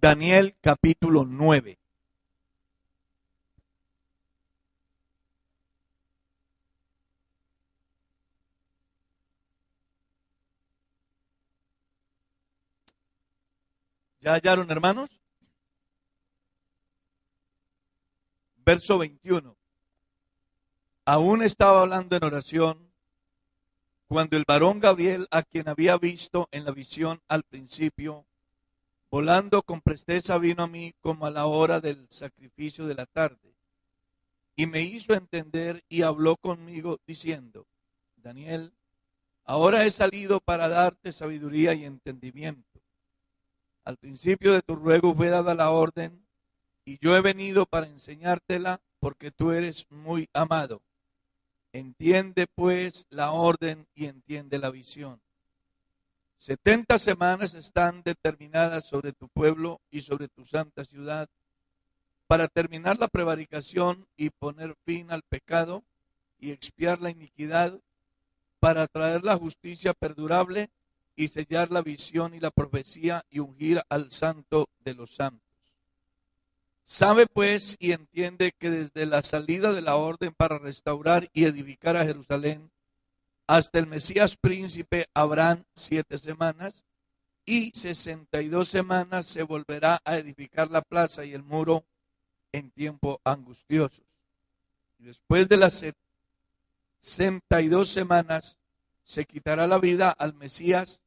Daniel capítulo 9. ¿Ya hallaron, hermanos? Verso 21. Aún estaba hablando en oración cuando el varón Gabriel, a quien había visto en la visión al principio, volando con presteza vino a mí como a la hora del sacrificio de la tarde, y me hizo entender y habló conmigo diciendo: Daniel, ahora he salido para darte sabiduría y entendimiento. Al principio de tu ruego fue dada la orden, y yo he venido para enseñártela porque tú eres muy amado. Entiende pues la orden y entiende la visión. 70 semanas están determinadas sobre tu pueblo y sobre tu santa ciudad para terminar la prevaricación y poner fin al pecado y expiar la iniquidad, para traer la justicia perdurable y sellar la visión y la profecía y ungir al santo de los santos. Sabe pues y entiende que desde la salida de la orden para restaurar y edificar a Jerusalén hasta el Mesías príncipe habrán 7 semanas, y 62 semanas se volverá a edificar la plaza y el muro en tiempo angustiosos. Y después de las 62 semanas se quitará la vida al Mesías,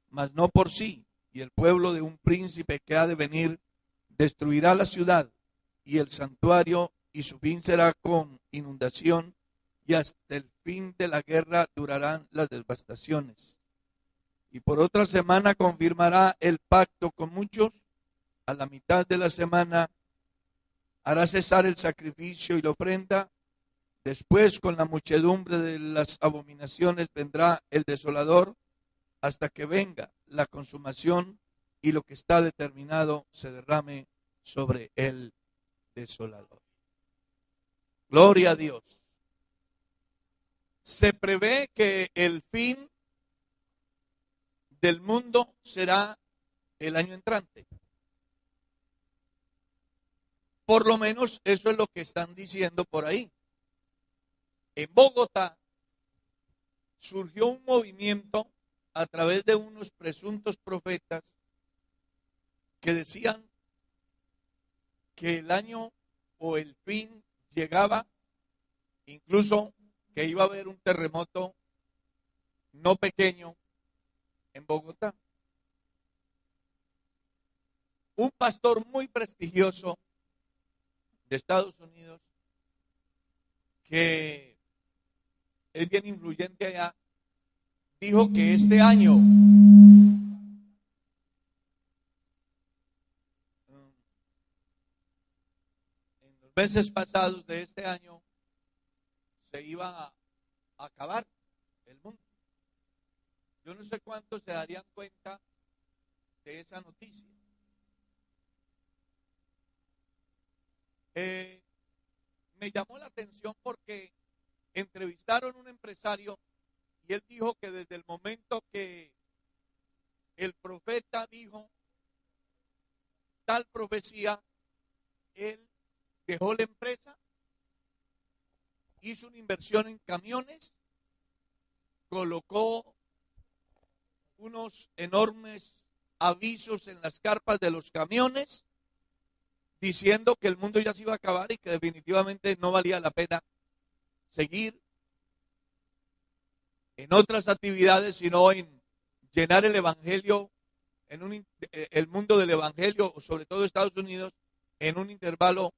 mas no por sí, y el pueblo de un príncipe que ha de venir destruirá la ciudad y el santuario, y su fin será con inundación, y hasta el fin de la guerra durarán las devastaciones. Y por otra semana confirmará el pacto con muchos. A la mitad de la semana hará cesar el sacrificio y la ofrenda. Después, con la muchedumbre de las abominaciones, vendrá el desolador, hasta que venga la consumación y lo que está determinado se derrame sobre el desolador. Gloria a Dios. Se prevé que el fin del mundo será el año entrante. Por lo menos eso es lo que están diciendo por ahí. En Bogotá surgió un movimiento a través de unos presuntos profetas que decían que el año o el fin llegaba, incluso que iba a haber un terremoto no pequeño en Bogotá. Un pastor muy prestigioso de Estados Unidos, que es bien influyente allá, dijo que este año en los meses pasados de este año se iba a acabar el mundo. Yo no sé cuántos se darían cuenta de esa noticia. Me llamó la atención porque entrevistaron a un empresario y él dijo que desde el momento que el profeta dijo tal profecía, él dejó la empresa, hizo una inversión en camiones, colocó unos enormes avisos en las carpas de los camiones diciendo que el mundo ya se iba a acabar y que definitivamente no valía la pena seguir en otras actividades, sino en llenar el evangelio, el mundo del evangelio, sobre todo Estados Unidos, en un intervalo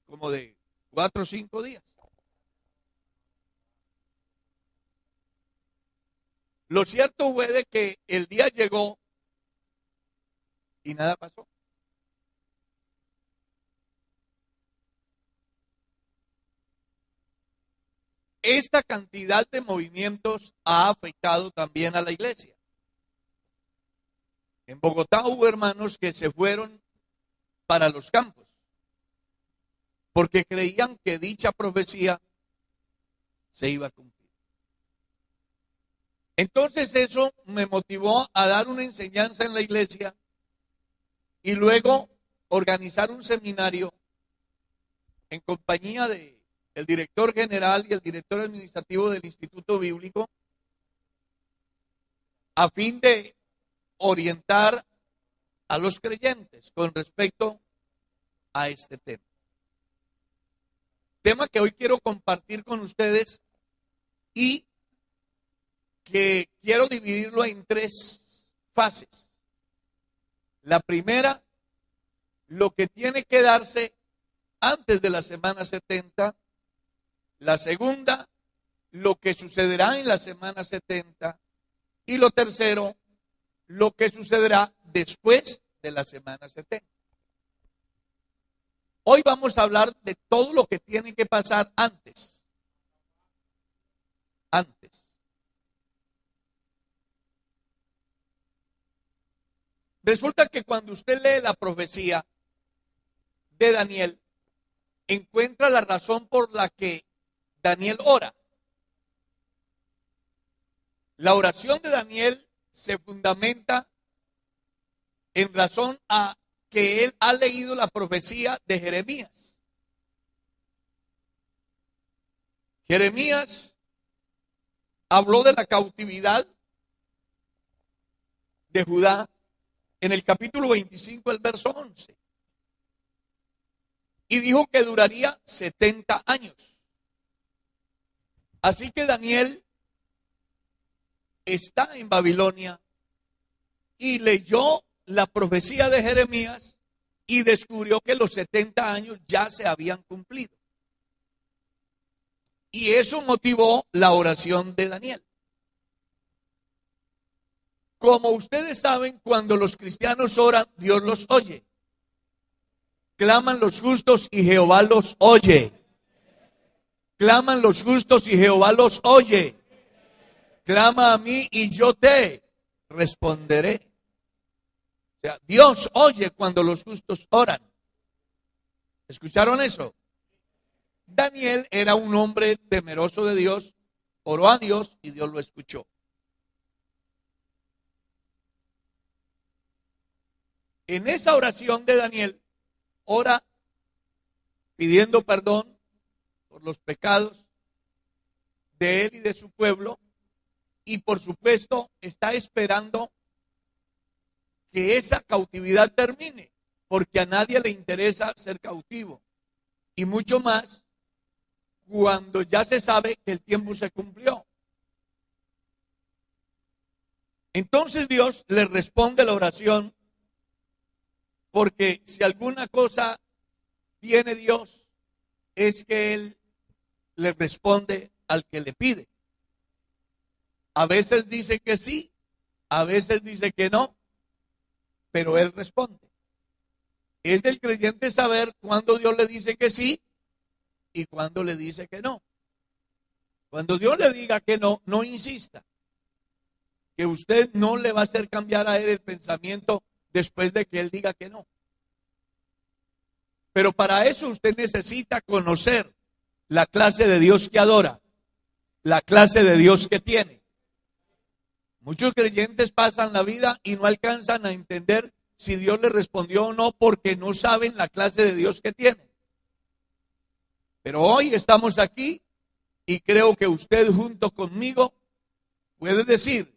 como de 4 o 5 días. Lo cierto fue de que el día llegó y nada pasó. Esta cantidad de movimientos ha afectado también a la iglesia. En Bogotá hubo hermanos que se fueron para los campos porque creían que dicha profecía se iba a cumplir. Entonces eso me motivó a dar una enseñanza en la iglesia y luego organizar un seminario en compañía de el director general y el director administrativo del Instituto Bíblico a fin de orientar a los creyentes con respecto a este tema. Tema que hoy quiero compartir con ustedes y que quiero dividirlo en tres fases. La primera, lo que tiene que darse antes de la semana 70. La segunda, lo que sucederá en la semana 70. Y lo tercero, lo que sucederá después de la semana 70. Hoy vamos a hablar de todo lo que tiene que pasar antes. Antes. Resulta que cuando usted lee la profecía de Daniel, encuentra la razón por la que Daniel ora. La oración de Daniel se fundamenta en razón a que él ha leído la profecía de Jeremías. Jeremías habló de la cautividad de Judá en el capítulo 25, el verso 11. Y dijo que duraría 70 años. Así que Daniel está en Babilonia y leyó la profecía de Jeremías y descubrió que los 70 años ya se habían cumplido. Y eso motivó la oración de Daniel. Como ustedes saben, cuando los cristianos oran, Dios los oye. Claman los justos y Jehová los oye. Claman los justos y Jehová los oye. Clama a mí y yo te responderé. O sea, Dios oye cuando los justos oran. ¿Escucharon eso? Daniel era un hombre temeroso de Dios, oró a Dios y Dios lo escuchó. En esa oración de Daniel, ora pidiendo perdón por los pecados de él y de su pueblo, y por supuesto está esperando que esa cautividad termine, porque a nadie le interesa ser cautivo, y mucho más cuando ya se sabe que el tiempo se cumplió. Entonces Dios le responde la oración, porque si alguna cosa tiene Dios, es que Él le responde al que le pide. A veces dice que sí, a veces dice que no, pero Él responde. Es del creyente saber cuándo Dios le dice que sí y cuándo le dice que no. Cuando Dios le diga que no, no insista. Que usted no le va a hacer cambiar a Él el pensamiento después de que Él diga que no. Pero para eso usted necesita conocer la clase de Dios que adora, la clase de Dios que tiene. Muchos creyentes pasan la vida y no alcanzan a entender si Dios le respondió o no porque no saben la clase de Dios que tienen. Pero hoy estamos aquí y creo que usted junto conmigo puede decir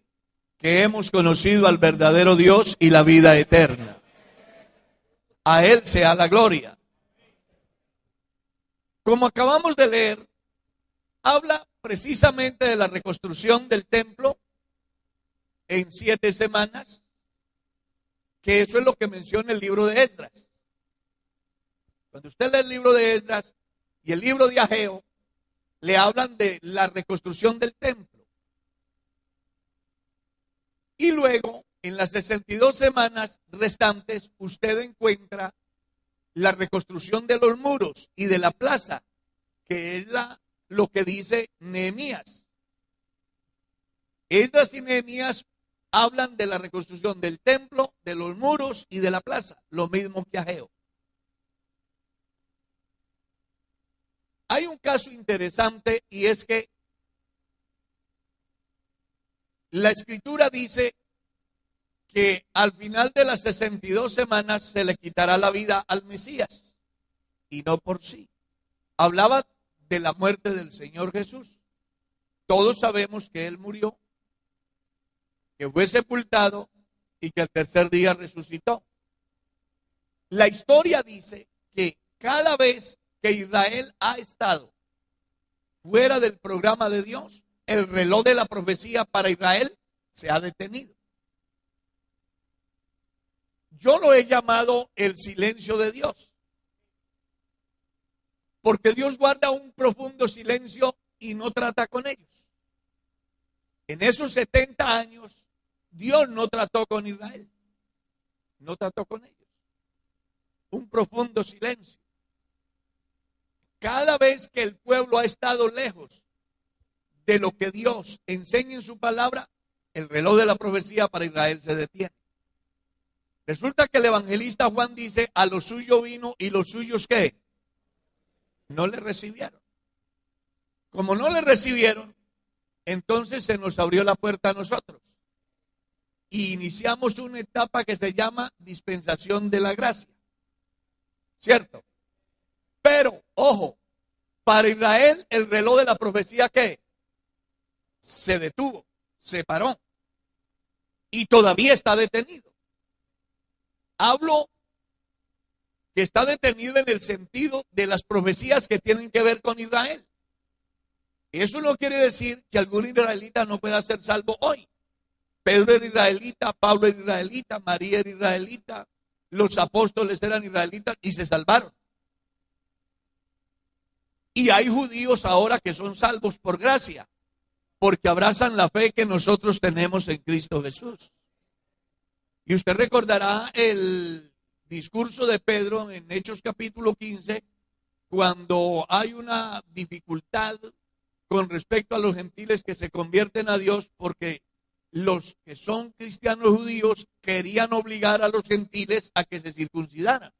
que hemos conocido al verdadero Dios y la vida eterna. A Él sea la gloria. Como acabamos de leer, habla precisamente de la reconstrucción del templo en 7 semanas, que eso es lo que menciona el libro de Esdras. Cuando usted lee el libro de Esdras y el libro de Ageo, le hablan de la reconstrucción del templo. Y luego, en las 62 semanas restantes, usted encuentra la reconstrucción de los muros y de la plaza, que es lo que dice Nehemías. Esdras y Nehemías hablan de la reconstrucción del templo, de los muros y de la plaza, lo mismo que Ageo. Hay un caso interesante y es que la escritura dice que al final de las 62 semanas se le quitará la vida al Mesías, y no por sí. Hablaba de la muerte del Señor Jesús. Todos sabemos que Él murió, que fue sepultado y que al tercer día resucitó. La historia dice que cada vez que Israel ha estado fuera del programa de Dios, el reloj de la profecía para Israel se ha detenido. Yo lo he llamado el silencio de Dios, porque Dios guarda un profundo silencio y no trata con ellos. En esos 70 años, Dios no trató con Israel, no trató con ellos. Un profundo silencio. Cada vez que el pueblo ha estado lejos de lo que Dios enseña en su palabra, el reloj de la profecía para Israel se detiene. Resulta que el evangelista Juan dice, a lo suyo vino y los suyos ¿qué? No le recibieron. Como no le recibieron, entonces se nos abrió la puerta a nosotros. Y iniciamos una etapa que se llama dispensación de la gracia. ¿Cierto? Pero, ojo, para Israel el reloj de la profecía ¿qué? Se detuvo, se paró. Y todavía está detenido. Hablo que está detenido en el sentido de las profecías que tienen que ver con Israel. Eso no quiere decir que algún israelita no pueda ser salvo hoy. Pedro era israelita, Pablo era israelita, María era israelita, los apóstoles eran israelitas y se salvaron. Y hay judíos ahora que son salvos por gracia, porque abrazan la fe que nosotros tenemos en Cristo Jesús. Y usted recordará el discurso de Pedro en Hechos capítulo 15, cuando hay una dificultad con respecto a los gentiles que se convierten a Dios, porque los que son cristianos judíos querían obligar a los gentiles a que se circuncidaran.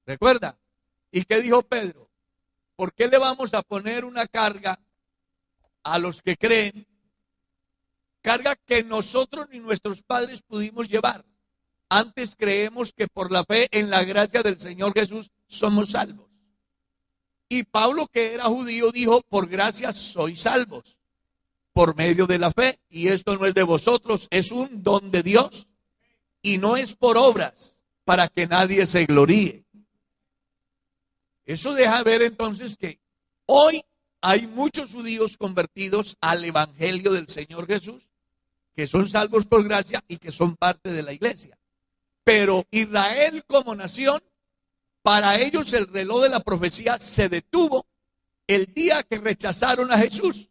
¿Recuerda? ¿Y qué dijo Pedro? ¿Por qué le vamos a poner una carga a los que creen? Carga que nosotros ni nuestros padres pudimos llevar. Antes creemos que por la fe en la gracia del Señor Jesús somos salvos. Y Pablo, que era judío, dijo, por gracia sois salvos, por medio de la fe. Y esto no es de vosotros, es un don de Dios. Y no es por obras, para que nadie se gloríe. Eso deja ver entonces que hoy hay muchos judíos convertidos al evangelio del Señor Jesús, que son salvos por gracia y que son parte de la iglesia. Pero Israel como nación, para ellos el reloj de la profecía se detuvo el día que rechazaron a Jesús.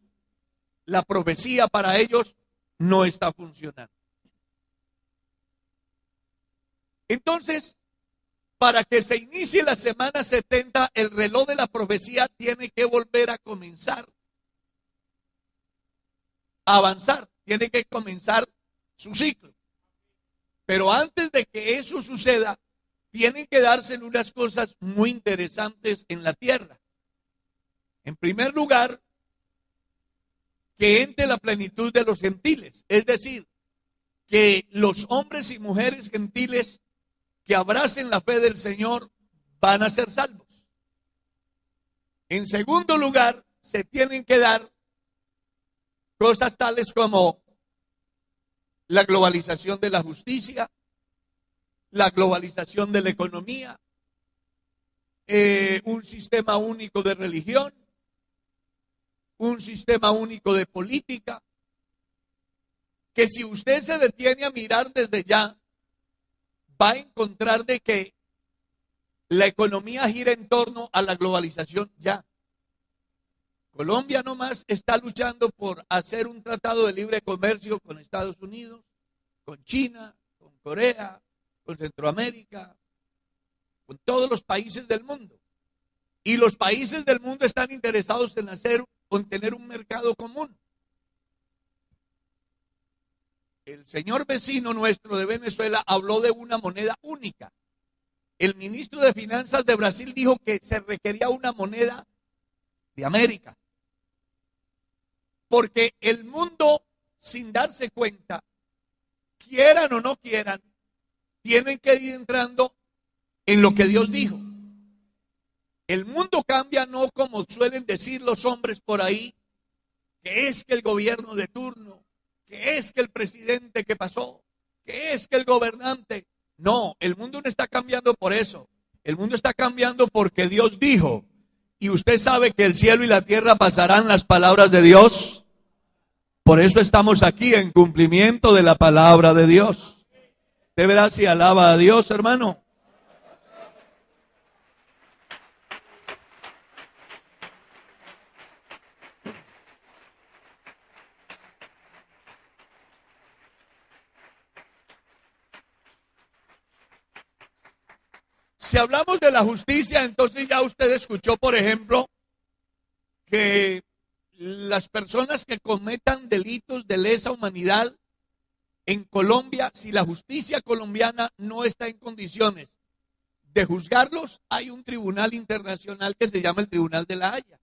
La profecía para ellos no está funcionando. Entonces, para que se inicie la semana 70, el reloj de la profecía tiene que volver a comenzar, a avanzar, tiene que comenzar su ciclo. Pero antes de que eso suceda, tienen que darse unas cosas muy interesantes en la tierra. En primer lugar, que entre la plenitud de los gentiles, es decir, que los hombres y mujeres gentiles que abracen la fe del Señor van a ser salvos. En segundo lugar, se tienen que dar cosas tales como la globalización de la justicia, la globalización de la economía, un sistema único de religión, un sistema único de política, que si usted se detiene a mirar desde ya, va a encontrar de que la economía gira en torno a la globalización ya. Colombia nomás está luchando por hacer un tratado de libre comercio con Estados Unidos, con China, con Corea, con Centroamérica, con todos los países del mundo. Y los países del mundo están interesados en tener un mercado común. El señor vecino nuestro de Venezuela habló de una moneda única. El ministro de Finanzas de Brasil dijo que se requería una moneda de América. Porque el mundo, sin darse cuenta, quieran o no quieran, tienen que ir entrando en lo que Dios dijo. El mundo cambia no como suelen decir los hombres por ahí, que es que el gobierno de turno, que es que el presidente que pasó, que es que el gobernante. No, el mundo no está cambiando por eso. El mundo está cambiando porque Dios dijo. Y usted sabe que el cielo y la tierra pasarán, las palabras de Dios. Por eso estamos aquí en cumplimiento de la palabra de Dios. Usted verá si alaba a Dios, hermano. Si hablamos de la justicia, entonces ya usted escuchó, por ejemplo, que las personas que cometan delitos de lesa humanidad en Colombia, si la justicia colombiana no está en condiciones de juzgarlos, hay un tribunal internacional que se llama el Tribunal de la Haya.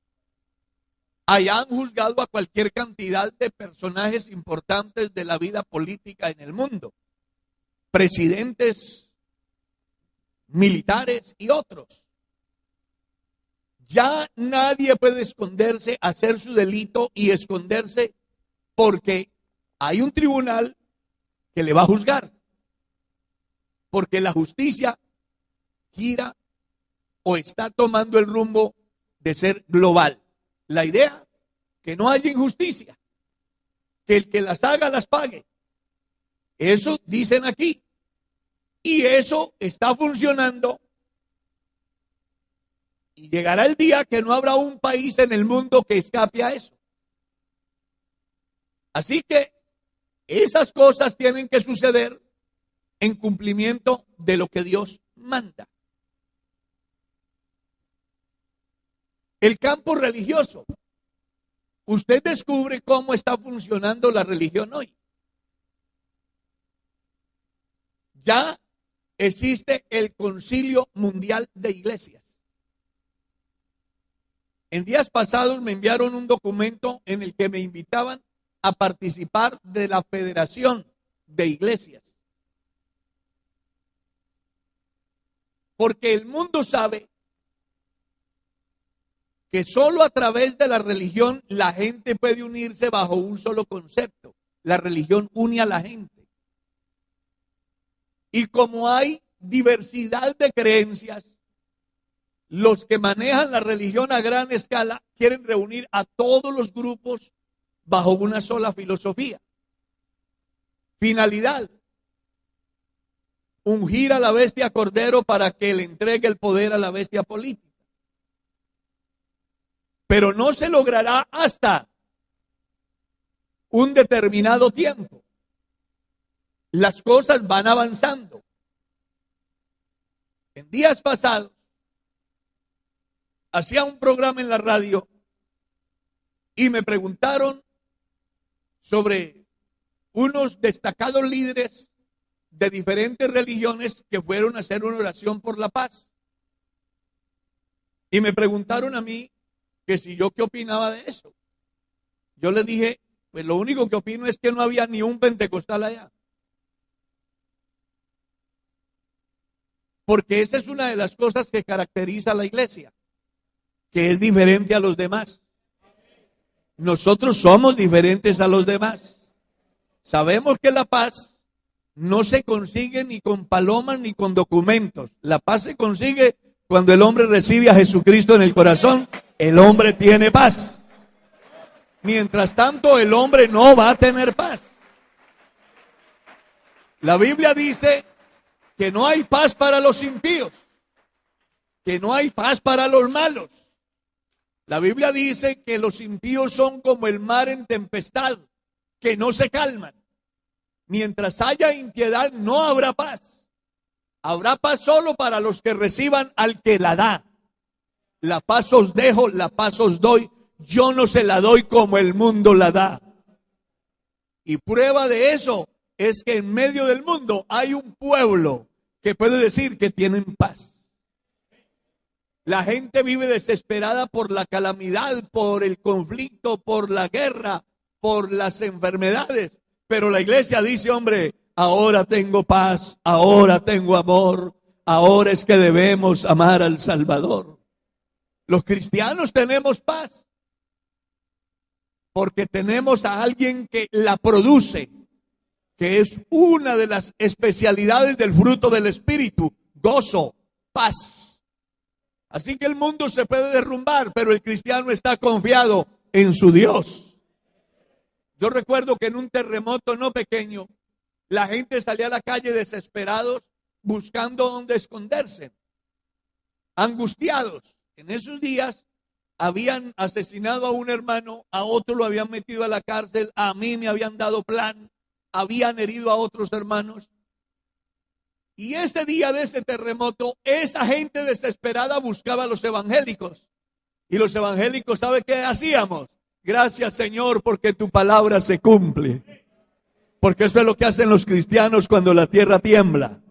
Allá han juzgado a cualquier cantidad de personajes importantes de la vida política en el mundo, presidentes, militares y otros. Ya nadie puede esconderse, hacer su delito y esconderse, porque hay un tribunal que le va a juzgar, porque la justicia gira o está tomando el rumbo de ser global. La idea, que no haya injusticia, que el que las haga las pague. Eso dicen aquí. Y eso está funcionando. Y llegará el día que no habrá un país en el mundo que escape a eso. Así que esas cosas tienen que suceder en cumplimiento de lo que Dios manda. El campo religioso. Usted descubre cómo está funcionando la religión hoy. Ya existe el Concilio Mundial de Iglesias. En días pasados me enviaron un documento en el que me invitaban a participar de la Federación de Iglesias. Porque el mundo sabe que solo a través de la religión la gente puede unirse bajo un solo concepto. La religión une a la gente. Y como hay diversidad de creencias, los que manejan la religión a gran escala quieren reunir a todos los grupos bajo una sola filosofía. Finalidad: ungir a la bestia cordero para que le entregue el poder a la bestia política. Pero no se logrará hasta un determinado tiempo. Las cosas van avanzando. En días pasados, hacía un programa en la radio y me preguntaron sobre unos destacados líderes de diferentes religiones que fueron a hacer una oración por la paz. Y me preguntaron a mí que si yo qué opinaba de eso. Yo les dije, pues lo único que opino es que no había ni un pentecostal allá. Porque esa es una de las cosas que caracteriza a la iglesia, que es diferente a los demás. Nosotros somos diferentes a los demás. Sabemos que la paz no se consigue ni con palomas ni con documentos. La paz se consigue cuando el hombre recibe a Jesucristo en el corazón. El hombre tiene paz. Mientras tanto, el hombre no va a tener paz. La Biblia dice que no hay paz para los impíos, que no hay paz para los malos. La Biblia dice que los impíos son como el mar en tempestad, que no se calman. Mientras haya impiedad, no habrá paz. Habrá paz solo para los que reciban al que la da. La paz os dejo, la paz os doy. Yo no se la doy como el mundo la da. Y prueba de eso es que en medio del mundo hay un pueblo que puede decir que tienen paz. La gente vive desesperada por la calamidad, por el conflicto, por la guerra, por las enfermedades. Pero la iglesia dice, hombre, ahora tengo paz, ahora tengo amor, ahora es que debemos amar al Salvador. Los cristianos tenemos paz porque tenemos a alguien que la produce, que es una de las especialidades del fruto del Espíritu: gozo, paz. Así que el mundo se puede derrumbar, pero el cristiano está confiado en su Dios. Yo recuerdo que en un terremoto no pequeño, la gente salía a la calle desesperados, buscando dónde esconderse, angustiados. En esos días habían asesinado a un hermano, a otro lo habían metido a la cárcel, a mí me habían dado plan, habían herido a otros hermanos. Y ese día de ese terremoto, esa gente desesperada buscaba a los evangélicos. Y los evangélicos, ¿sabe qué hacíamos? Gracias, Señor, porque tu palabra se cumple. Porque eso es lo que hacen los cristianos cuando la tierra tiembla.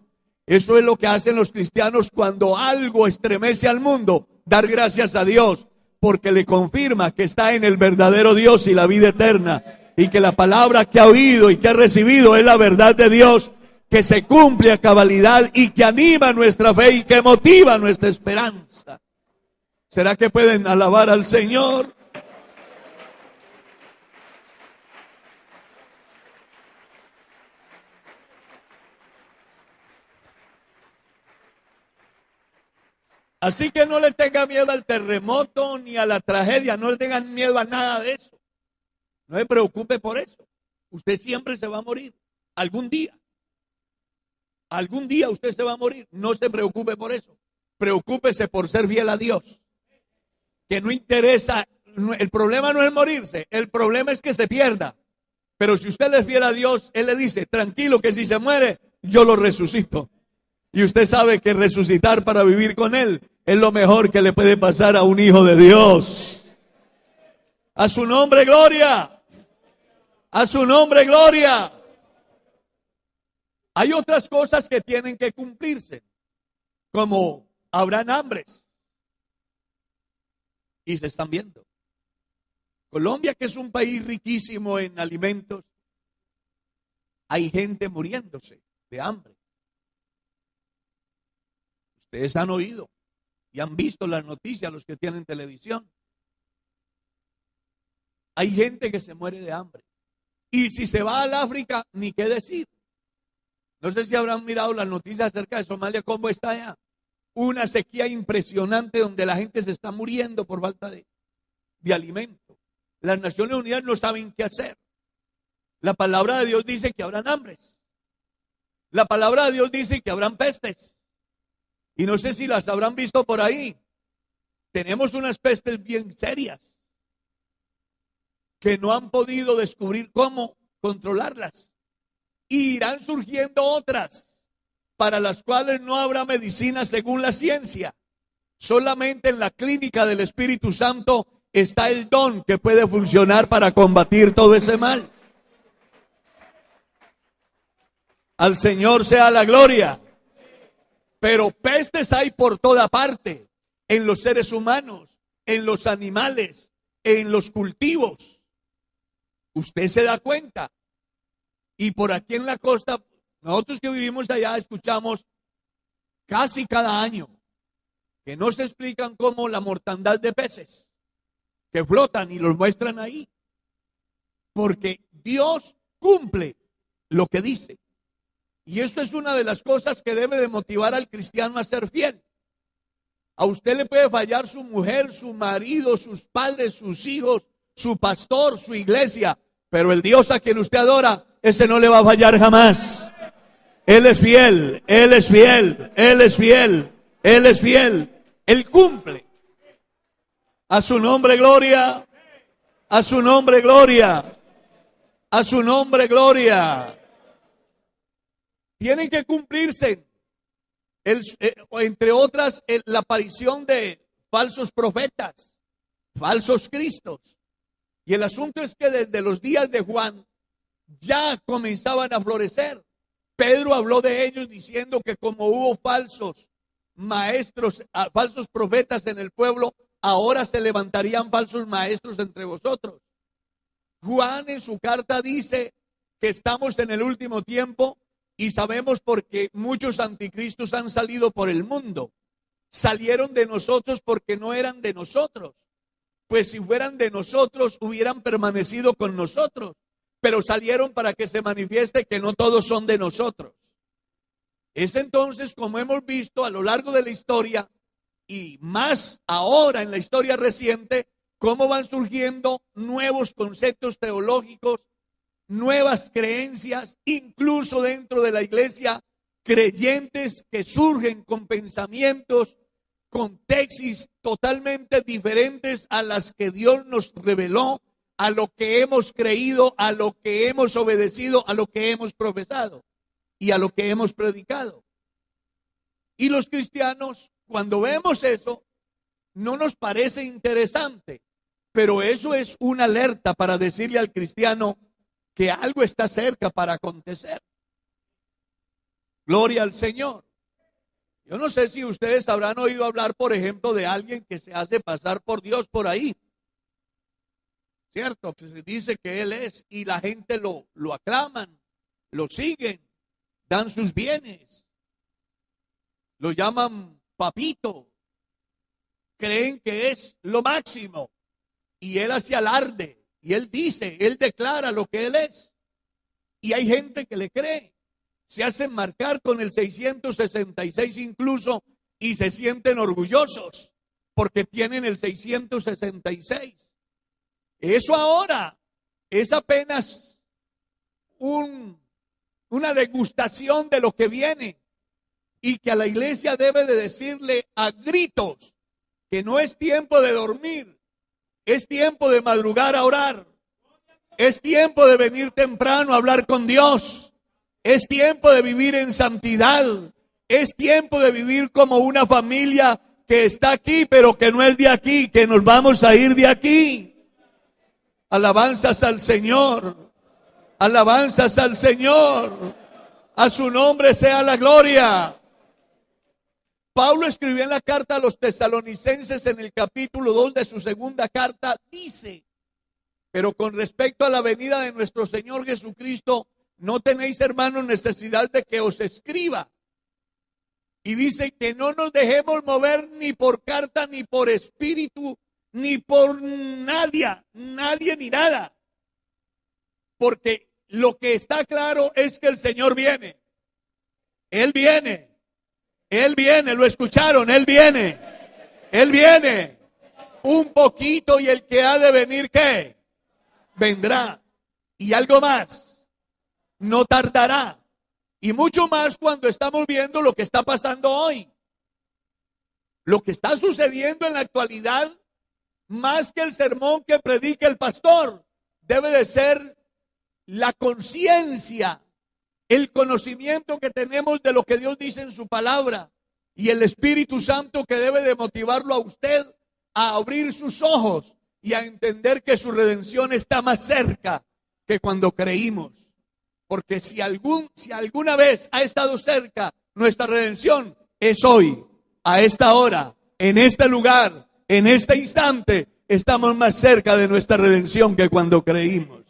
Eso es lo que hacen los cristianos cuando algo estremece al mundo. Dar gracias a Dios, porque le confirma que está en el verdadero Dios y la vida eterna. Y que la palabra que ha oído y que ha recibido es la verdad de Dios, que se cumple a cabalidad y que anima nuestra fe y que motiva nuestra esperanza. ¿Será que pueden alabar al Señor? Así que no le tengan miedo al terremoto ni a la tragedia, no le tengan miedo a nada de eso. No se preocupe por eso. Usted siempre se va a morir, algún día. Algún día usted se va a morir, no se preocupe por eso. Preocúpese por ser fiel a Dios. Que no interesa, el problema no es morirse, el problema es que se pierda. Pero si usted le es fiel a Dios, Él le dice, tranquilo que si se muere, yo lo resucito. Y usted sabe que resucitar para vivir con Él es lo mejor que le puede pasar a un hijo de Dios. A su nombre, gloria. A su nombre, gloria. Hay otras cosas que tienen que cumplirse, como habrán hambres. Y se están viendo. Colombia, que es un país riquísimo en alimentos, hay gente muriéndose de hambre. Ustedes han oído y han visto las noticias, los que tienen televisión. Hay gente que se muere de hambre. Y si se va al África, ni qué decir. No sé si habrán mirado las noticias acerca de Somalia, cómo está allá. Una sequía impresionante donde la gente se está muriendo por falta de alimento. Las Naciones Unidas no saben qué hacer. La palabra de Dios dice que habrán hambres. La palabra de Dios dice que habrán pestes. Y no sé si las habrán visto por ahí. Tenemos unas pestes bien serias que no han podido descubrir cómo controlarlas. Y irán surgiendo otras para las cuales no habrá medicina según la ciencia. Solamente en la clínica del Espíritu Santo está el don que puede funcionar para combatir todo ese mal. Al Señor sea la gloria. Pero pestes hay por toda parte, en los seres humanos, en los animales, en los cultivos. Usted se da cuenta. Y por aquí en la costa, nosotros que vivimos allá escuchamos casi cada año que no se explican cómo la mortandad de peces que flotan y los muestran ahí. Porque Dios cumple lo que dice. Y eso es una de las cosas que debe de motivar al cristiano a ser fiel. A usted le puede fallar su mujer, su marido, sus padres, sus hijos, su pastor, su iglesia, pero el Dios a quien usted adora, ese no le va a fallar jamás. Él es fiel, Él es fiel, Él es fiel, Él es fiel. Él cumple. A su nombre gloria, a su nombre gloria, a su nombre gloria. Tienen que cumplirse, entre otras, la aparición de falsos profetas, falsos cristos. Y el asunto es que desde los días de Juan ya comenzaban a florecer. Pedro habló de ellos diciendo que como hubo falsos maestros, falsos profetas en el pueblo, ahora se levantarían falsos maestros entre vosotros. Juan en su carta dice que estamos en el último tiempo Y sabemos porque muchos anticristos han salido por el mundo. Salieron de nosotros porque no eran de nosotros. Pues si fueran de nosotros, hubieran permanecido con nosotros. Pero salieron para que se manifieste que no todos son de nosotros. Es entonces, como hemos visto a lo largo de la historia, y más ahora en la historia reciente, cómo van surgiendo nuevos conceptos teológicos, nuevas creencias, incluso dentro de la iglesia, creyentes que surgen con pensamientos, con tesis totalmente diferentes a las que Dios nos reveló, a lo que hemos creído, a lo que hemos obedecido, a lo que hemos profesado y a lo que hemos predicado. Y los cristianos, cuando vemos eso, no nos parece interesante, pero eso es una alerta para decirle al cristiano que algo está cerca para acontecer. Gloria al Señor. Yo no sé si ustedes habrán oído hablar, por ejemplo, de alguien que se hace pasar por Dios por ahí. ¿Cierto? Que se dice que Él es y la gente lo aclaman, lo siguen, dan sus bienes, lo llaman papito, creen que es lo máximo y Él hace alarde y Él dice, Él declara lo que Él es y hay gente que le cree, se hacen marcar con el 666 incluso y se sienten orgullosos porque tienen el 666. Eso ahora es apenas una degustación de lo que viene y que a la iglesia debe de decirle a gritos que no es tiempo de dormir, es tiempo de madrugar a orar, es tiempo de venir temprano a hablar con Dios, es tiempo de vivir en santidad, es tiempo de vivir como una familia que está aquí pero que no es de aquí, que nos vamos a ir de aquí. Alabanzas al Señor, alabanzas al Señor, a su nombre sea la gloria. Pablo escribió en la carta a los tesalonicenses en el capítulo 2 de su segunda carta, dice, pero con respecto a la venida de nuestro Señor Jesucristo, no tenéis, hermanos, necesidad de que os escriba. Y dice que no nos dejemos mover ni por carta, ni por espíritu, ni por nadie ni nada. Porque lo que está claro es que el Señor viene. Él viene. Él viene, lo escucharon, Él viene. Él viene. Un poquito y el que ha de venir, ¿qué? Vendrá. Y algo más. No tardará. Y mucho más cuando estamos viendo lo que está pasando hoy. Lo que está sucediendo en la actualidad, más que el sermón que predica el pastor, debe de ser la conciencia, el conocimiento que tenemos de lo que Dios dice en su palabra y el Espíritu Santo que debe de motivarlo a usted a abrir sus ojos y a entender que su redención está más cerca que cuando creímos. Porque si alguna vez ha estado cerca nuestra redención, es hoy, a esta hora, en este lugar, en este instante, estamos más cerca de nuestra redención que cuando creímos.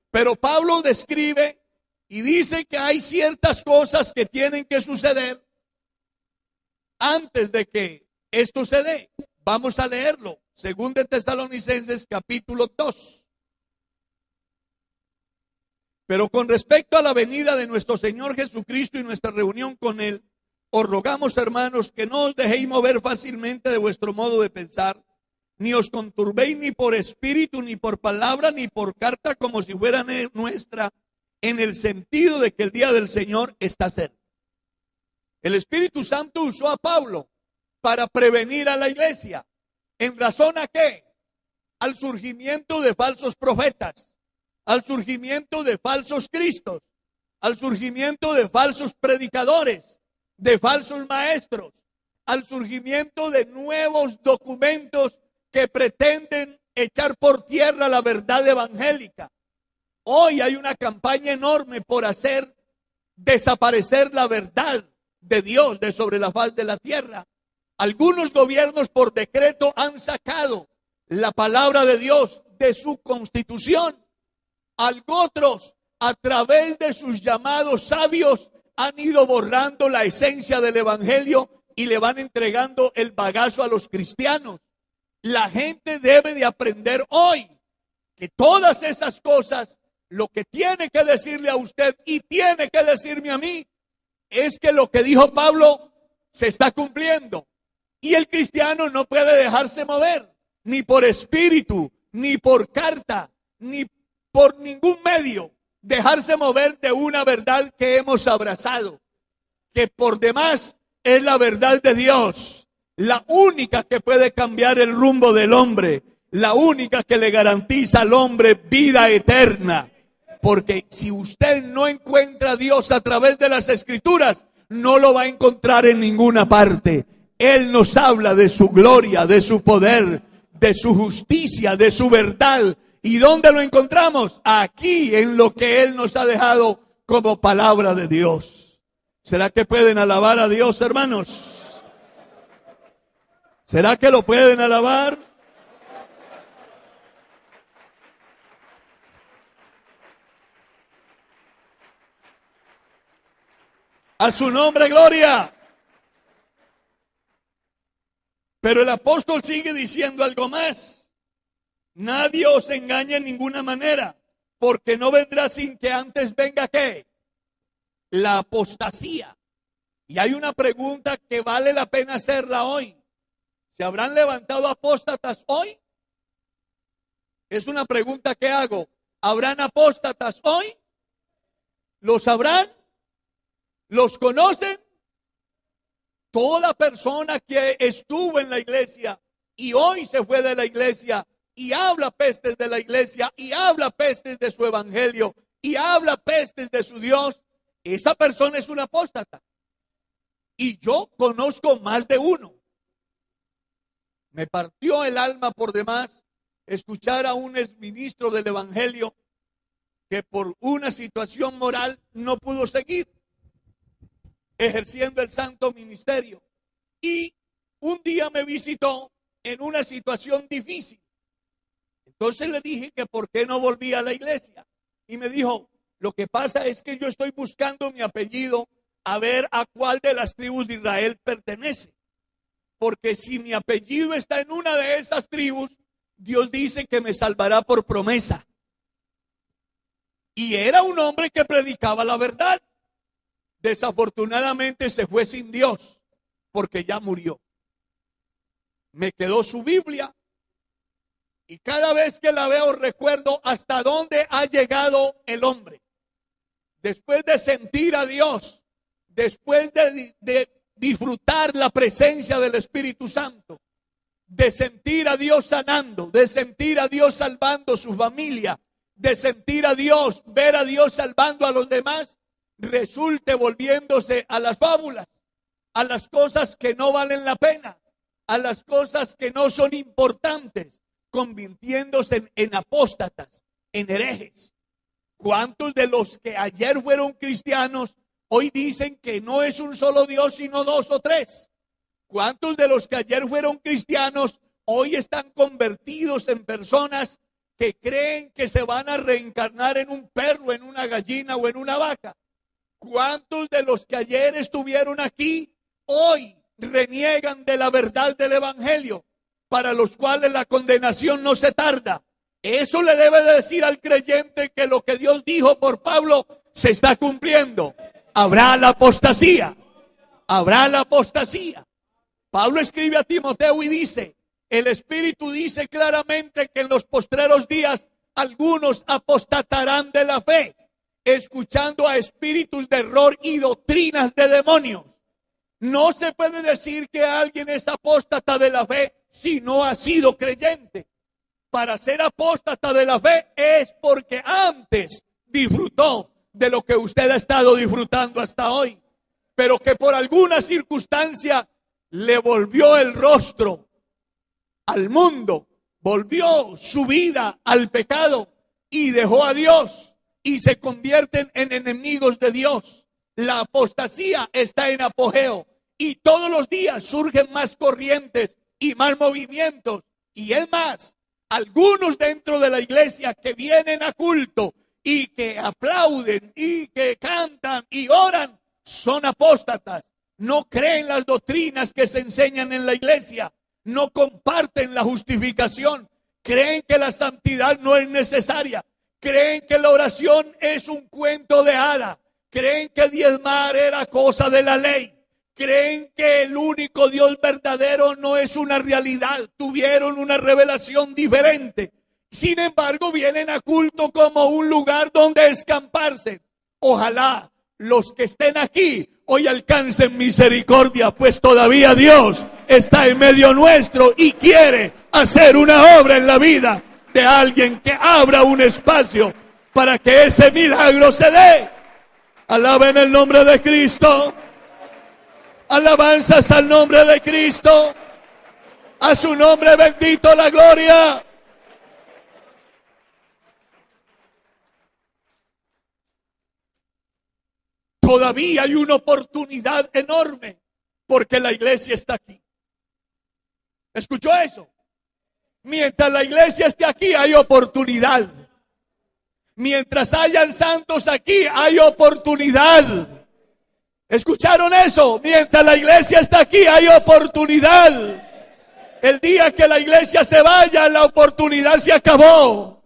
Pero Pablo describe y dice que hay ciertas cosas que tienen que suceder antes de que esto se dé. Vamos a leerlo. Según de Tesalonicenses capítulo 2. Pero con respecto a la venida de nuestro Señor Jesucristo y nuestra reunión con Él, os rogamos, hermanos, que no os dejéis mover fácilmente de vuestro modo de pensar, ni os conturbéis ni por espíritu, ni por palabra, ni por carta, como si fuera nuestra, en el sentido de que el día del Señor está cerca. El Espíritu Santo usó a Pablo para prevenir a la iglesia. ¿En razón a qué? Al surgimiento de falsos profetas, al surgimiento de falsos cristos, al surgimiento de falsos predicadores, de falsos maestros, al surgimiento de nuevos documentos que pretenden echar por tierra la verdad evangélica. Hoy hay una campaña enorme por hacer desaparecer la verdad de Dios de sobre la faz de la tierra. Algunos gobiernos por decreto han sacado la palabra de Dios de su constitución. Otros a través de sus llamados sabios, han ido borrando la esencia del evangelio y le van entregando el bagazo a los cristianos. La gente debe de aprender hoy que todas esas cosas, lo que tiene que decirle a usted y tiene que decirme a mí, es que lo que dijo Pablo se está cumpliendo. Y el cristiano no puede dejarse mover, ni por espíritu, ni por carta, ni por ningún medio, dejarse mover de una verdad que hemos abrazado, que por demás es la verdad de Dios, la única que puede cambiar el rumbo del hombre, la única que le garantiza al hombre vida eterna. Porque si usted no encuentra a Dios a través de las Escrituras, no lo va a encontrar en ninguna parte. Él nos habla de su gloria, de su poder, de su justicia, de su verdad. ¿Y dónde lo encontramos? Aquí, en lo que Él nos ha dejado como palabra de Dios. ¿Será que pueden alabar a Dios, hermanos? ¿Será que lo pueden alabar? A su nombre, gloria. Pero el apóstol sigue diciendo algo más. Nadie os engañe en ninguna manera, porque no vendrá sin que antes venga ¿qué? La apostasía. Y hay una pregunta que vale la pena hacerla hoy. ¿Se habrán levantado apóstatas hoy? Es una pregunta que hago. ¿Habrán apóstatas hoy? ¿Los sabrán? ¿Los conocen? Toda persona que estuvo en la iglesia y hoy se fue de la iglesia y habla pestes de la iglesia y habla pestes de su evangelio y habla pestes de su Dios, esa persona es un apóstata. Y yo conozco más de uno. Me partió el alma por demás escuchar a un exministro del evangelio que por una situación moral no pudo seguir ejerciendo el santo ministerio. Y un día me visitó en una situación difícil. Entonces le dije que por qué no volvía a la iglesia. Y me dijo, lo que pasa es que yo estoy buscando mi apellido a ver a cuál de las tribus de Israel pertenece. Porque si mi apellido está en una de esas tribus, Dios dice que me salvará por promesa. Y era un hombre que predicaba la verdad. Desafortunadamente se fue sin Dios, porque ya murió. Me quedó su Biblia y cada vez que la veo recuerdo hasta dónde ha llegado el hombre. Después de sentir a Dios, después de disfrutar la presencia del Espíritu Santo, de sentir a Dios sanando, de sentir a Dios salvando su familia, de sentir a Dios, ver a Dios salvando a los demás, resulte volviéndose a las fábulas, a las cosas que no valen la pena, a las cosas que no son importantes, convirtiéndose en apóstatas, en herejes. ¿Cuántos de los que ayer fueron cristianos hoy dicen que no es un solo Dios sino dos o tres? ¿Cuántos de los que ayer fueron cristianos hoy están convertidos en personas que creen que se van a reencarnar en un perro, en una gallina o en una vaca? ¿Cuántos de los que ayer estuvieron aquí hoy reniegan de la verdad del evangelio, para los cuales la condenación no se tarda? Eso le debe decir al creyente que lo que Dios dijo por Pablo se está cumpliendo. Habrá la apostasía. Habrá la apostasía. Pablo escribe a Timoteo y dice, el Espíritu dice claramente que en los postreros días algunos apostatarán de la fe, escuchando a espíritus de error y doctrinas de demonios. No se puede decir que alguien es apóstata de la fe si no ha sido creyente. Para ser apóstata de la fe es porque antes disfrutó de lo que usted ha estado disfrutando hasta hoy, pero que por alguna circunstancia le volvió el rostro al mundo, volvió su vida al pecado y dejó a Dios y se convierten en enemigos de Dios. La apostasía está en apogeo y todos los días surgen más corrientes y más movimientos. Y es más, algunos dentro de la iglesia que vienen a culto, y que aplauden y que cantan y oran son apóstatas. No creen las doctrinas que se enseñan en la iglesia. No comparten la justificación. Creen que la santidad no es necesaria. Creen que la oración es un cuento de hadas. Creen que diezmar era cosa de la ley. Creen que el único Dios verdadero no es una realidad. Tuvieron una revelación diferente. Sin embargo, vienen a culto como un lugar donde escamparse. Ojalá los que estén aquí hoy alcancen misericordia, pues todavía Dios está en medio nuestro y quiere hacer una obra en la vida de alguien, que abra un espacio para que ese milagro se dé. Alaben el nombre de Cristo. Alabanzas al nombre de Cristo. A su nombre bendito la gloria. Todavía hay una oportunidad enorme porque la iglesia está aquí. ¿Escuchó eso? Mientras la iglesia esté aquí hay oportunidad. Mientras hayan santos aquí hay oportunidad. ¿Escucharon eso? Mientras la iglesia está aquí hay oportunidad. El día que la iglesia se vaya, la oportunidad se acabó.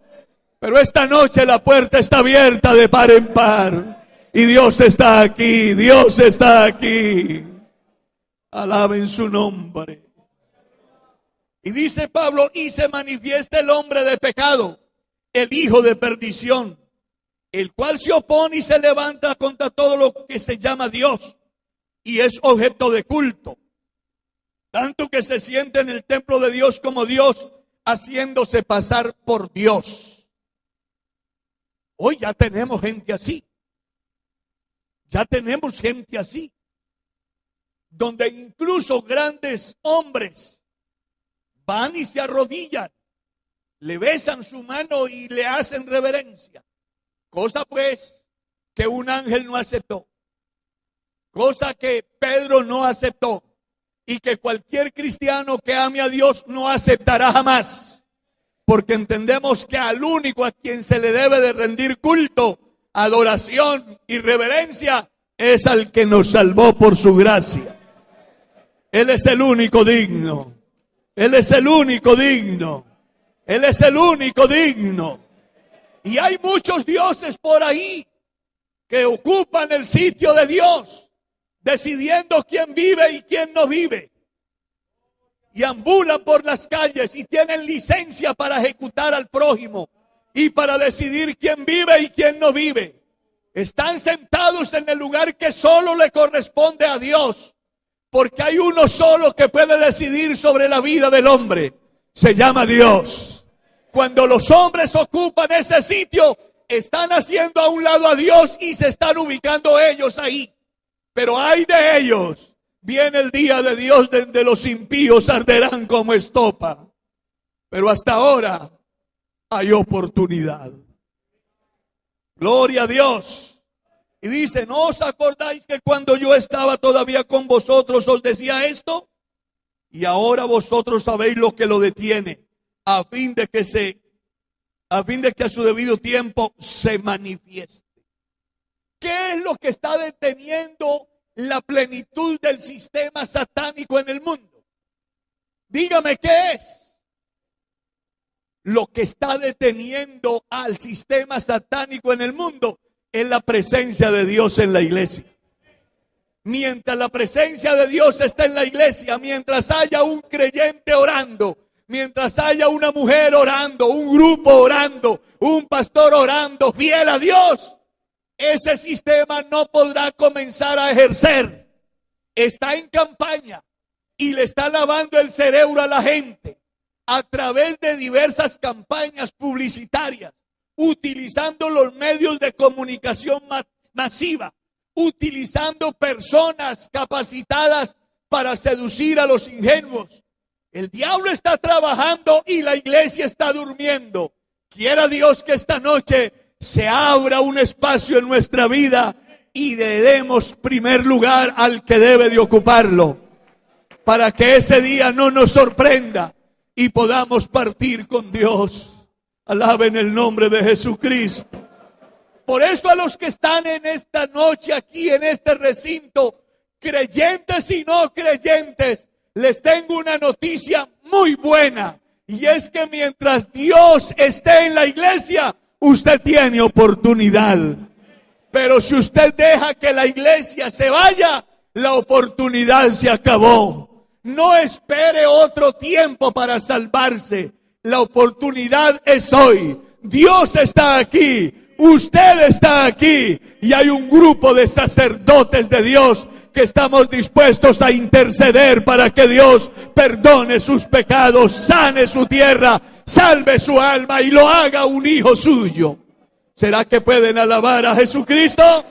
Pero esta noche la puerta está abierta de par en par. Y Dios está aquí, Dios está aquí. Alaben su nombre. Y dice Pablo, y se manifiesta el hombre de pecado, el hijo de perdición, el cual se opone y se levanta contra todo lo que se llama Dios y es objeto de culto. Tanto que se siente en el templo de Dios como Dios, haciéndose pasar por Dios. Hoy ya tenemos gente así. Ya tenemos gente así, donde incluso grandes hombres van y se arrodillan, le besan su mano y le hacen reverencia. Cosa pues que un ángel no aceptó, cosa que Pedro no aceptó y que cualquier cristiano que ame a Dios no aceptará jamás. Porque entendemos que al único a quien se le debe de rendir culto, adoración y reverencia es al que nos salvó por su gracia. Él es el único digno. Él es el único digno. Él es el único digno. Y hay muchos dioses por ahí que ocupan el sitio de Dios, decidiendo quién vive y quién no vive. Y ambulan por las calles y tienen licencia para ejecutar al prójimo y para decidir quién vive y quién no vive. Están sentados en el lugar que solo le corresponde a Dios, porque hay uno solo que puede decidir sobre la vida del hombre. Se llama Dios. Cuando los hombres ocupan ese sitio, están haciendo a un lado a Dios y se están ubicando ellos ahí. Pero ay de ellos, viene el día de Dios donde los impíos arderán como estopa. Pero hasta ahora hay oportunidad. Gloria a Dios. Y dice, ¿no os acordáis que cuando yo estaba todavía con vosotros os decía esto? Y ahora vosotros sabéis lo que lo detiene, a fin de que a su debido tiempo se manifieste. ¿Qué es lo que está deteniendo la plenitud del sistema satánico en el mundo? Dígame, ¿qué es? Lo que está deteniendo al sistema satánico en el mundo es la presencia de Dios en la iglesia. Mientras la presencia de Dios está en la iglesia, mientras haya un creyente orando, mientras haya una mujer orando, un grupo orando, un pastor orando, fiel a Dios, ese sistema no podrá comenzar a ejercer. Está en campaña y le está lavando el cerebro a la gente a través de diversas campañas publicitarias, utilizando los medios de comunicación masiva, utilizando personas capacitadas para seducir a los ingenuos. El diablo está trabajando y la iglesia está durmiendo. Quiera Dios que esta noche se abra un espacio en nuestra vida y le demos primer lugar al que debe de ocuparlo, para que ese día no nos sorprenda y podamos partir con Dios. Alaben el nombre de Jesucristo. Por eso a los que están en esta noche aquí en este recinto, creyentes y no creyentes, les tengo una noticia muy buena. Y es que mientras Dios esté en la iglesia, usted tiene oportunidad. Pero si usted deja que la iglesia se vaya, la oportunidad se acabó. No espere otro tiempo para salvarse. La oportunidad es hoy. Dios está aquí. Usted está aquí. Y hay un grupo de sacerdotes de Dios que estamos dispuestos a interceder para que Dios perdone sus pecados, sane su tierra, salve su alma y lo haga un hijo suyo. ¿Será que pueden alabar a Jesucristo?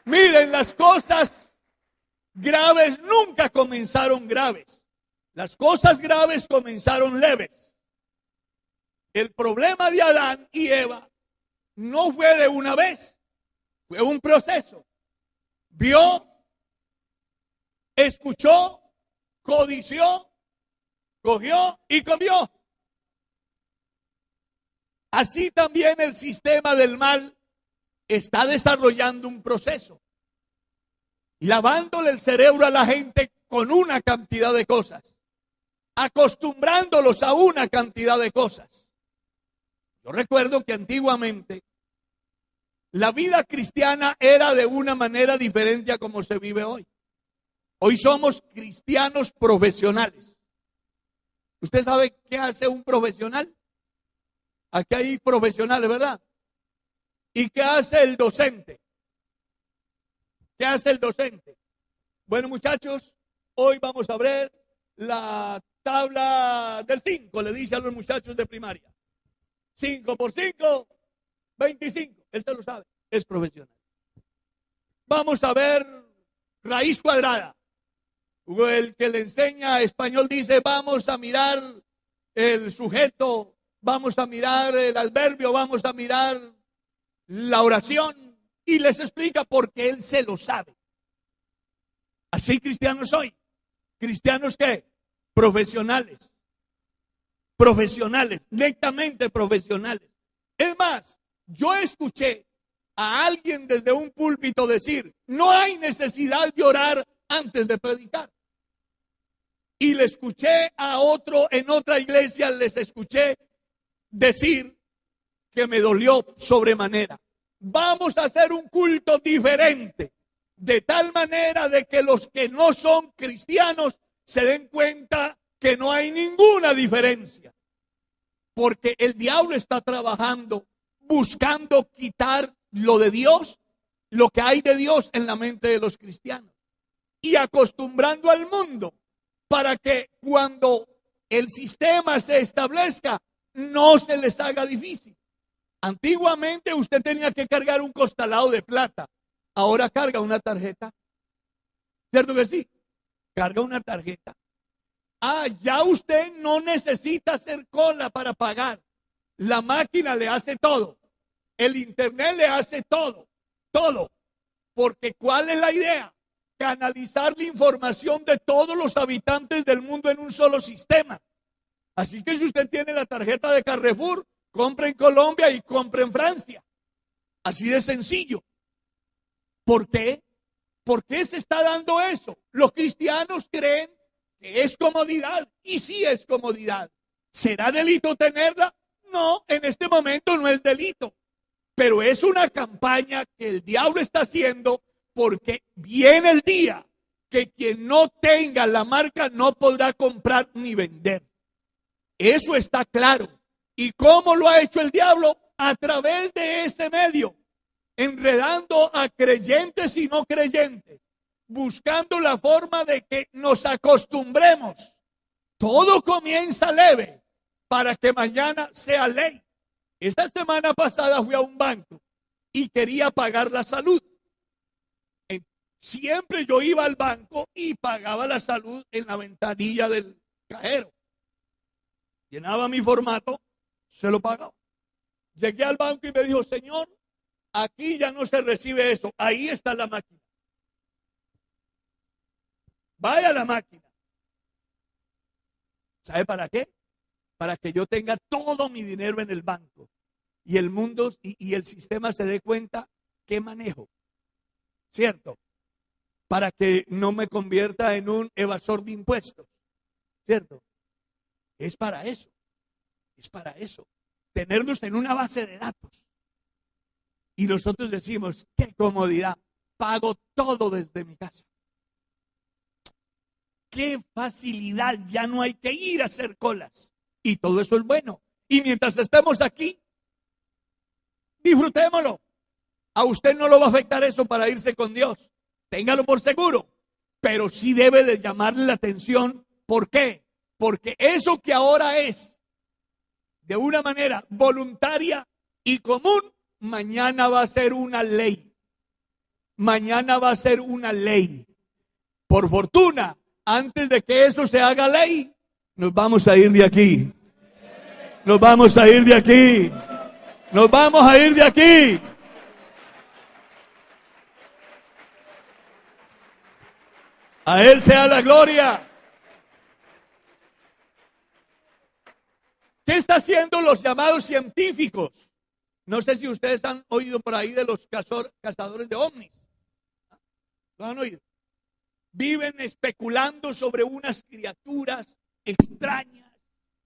Miren, las cosas graves nunca comenzaron graves. Las cosas graves comenzaron leves. El problema de Adán y Eva no fue de una vez, fue un proceso. Vio, escuchó, codició, cogió y comió. Así también el sistema del mal está desarrollando un proceso, lavándole el cerebro a la gente con una cantidad de cosas, acostumbrándolos a una cantidad de cosas. Yo recuerdo que antiguamente la vida cristiana era de una manera diferente a como se vive hoy. Hoy somos cristianos profesionales. ¿Usted sabe qué hace un profesional? Aquí hay profesionales, ¿verdad? ¿Y qué hace el docente? ¿Qué hace el docente? Bueno, muchachos, hoy vamos a ver la tabla del 5, le dice a los muchachos de primaria. 5 por 5, 25. Él se lo sabe, es profesional. Vamos a ver raíz cuadrada. El que le enseña español dice, vamos a mirar el sujeto, vamos a mirar el adverbio, vamos a mirar la oración, y les explica porque él se lo sabe. Así cristianos soy. ¿Cristianos qué? Profesionales. Profesionales, netamente profesionales. Es más, yo escuché a alguien desde un púlpito decir, no hay necesidad de orar antes de predicar. Y le escuché a otro en otra iglesia, les escuché decir que me dolió sobremanera. Vamos a hacer un culto diferente, de tal manera de que los que no son cristianos se den cuenta que no hay ninguna diferencia. Porque el diablo está trabajando, buscando quitar lo de Dios, lo que hay de Dios en la mente de los cristianos. Y acostumbrando al mundo para que cuando el sistema se establezca, no se les haga difícil. Antiguamente usted tenía que cargar un costalado de plata. Ahora carga una tarjeta. ¿Cierto que sí? Carga una tarjeta. Ah, ya usted no necesita hacer cola para pagar. La máquina le hace todo. El internet le hace todo. Todo. Porque ¿cuál es la idea? Canalizar la información de todos los habitantes del mundo en un solo sistema. Así que si usted tiene la tarjeta de Carrefour, compra en Colombia y compra en Francia. Así de sencillo. ¿Por qué? ¿Por qué se está dando eso? Los cristianos creen que es comodidad, y sí es comodidad. ¿Será delito tenerla? No, en este momento no es delito. Pero es una campaña que el diablo está haciendo porque viene el día que quien no tenga la marca no podrá comprar ni vender. Eso está claro. ¿Y cómo lo ha hecho el diablo? A través de ese medio, enredando a creyentes y no creyentes, buscando la forma de que nos acostumbremos. Todo comienza leve para que mañana sea ley. Esta semana pasada fui a un banco y quería pagar la salud. Siempre yo iba al banco y pagaba la salud en la ventanilla del cajero. Llenaba mi formato, se lo pagaba. Llegué al banco y me dijo, señor, aquí ya no se recibe eso, ahí está la máquina. vaya a la máquina. ¿Sabe para qué? Para que yo tenga todo mi dinero en el banco y el mundo y el sistema se dé cuenta que manejo, ¿cierto? Para que no me convierta en un evasor de impuestos, ¿cierto? Es para eso, tenernos en una base de datos. Y nosotros decimos, qué comodidad, pago todo desde mi casa. Qué facilidad, ya no hay que ir a hacer colas. Y todo eso es bueno. Y mientras estemos aquí, disfrutémoslo. A usted no lo va a afectar eso para irse con Dios. Téngalo por seguro. Pero sí debe de llamarle la atención. ¿Por qué? Porque eso que ahora es de una manera voluntaria y común, mañana va a ser una ley. Mañana va a ser una ley. Por fortuna, antes de que eso se haga ley, nos vamos a ir de aquí. Nos vamos a ir de aquí. Nos vamos a ir de aquí. A Él sea la gloria. ¿Qué están haciendo los llamados científicos? No sé si ustedes han oído por ahí de los cazadores de ovnis. ¿Lo han oído? Viven especulando sobre unas criaturas extrañas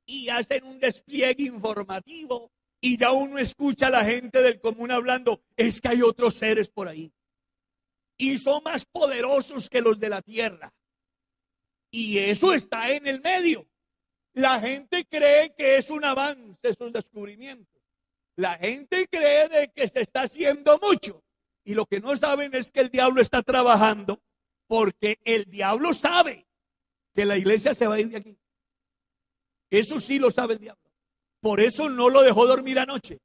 y hacen un despliegue informativo y ya uno escucha a la gente del común hablando, es que hay otros seres por ahí y son más poderosos que los de la tierra. Y eso está en el medio. La gente cree que es un avance, es un descubrimiento. La gente cree de que se está haciendo mucho. Y lo que no saben es que el diablo está trabajando, porque el diablo sabe que la iglesia se va a ir de aquí. Eso sí lo sabe el diablo. Por eso no lo dejó dormir anoche.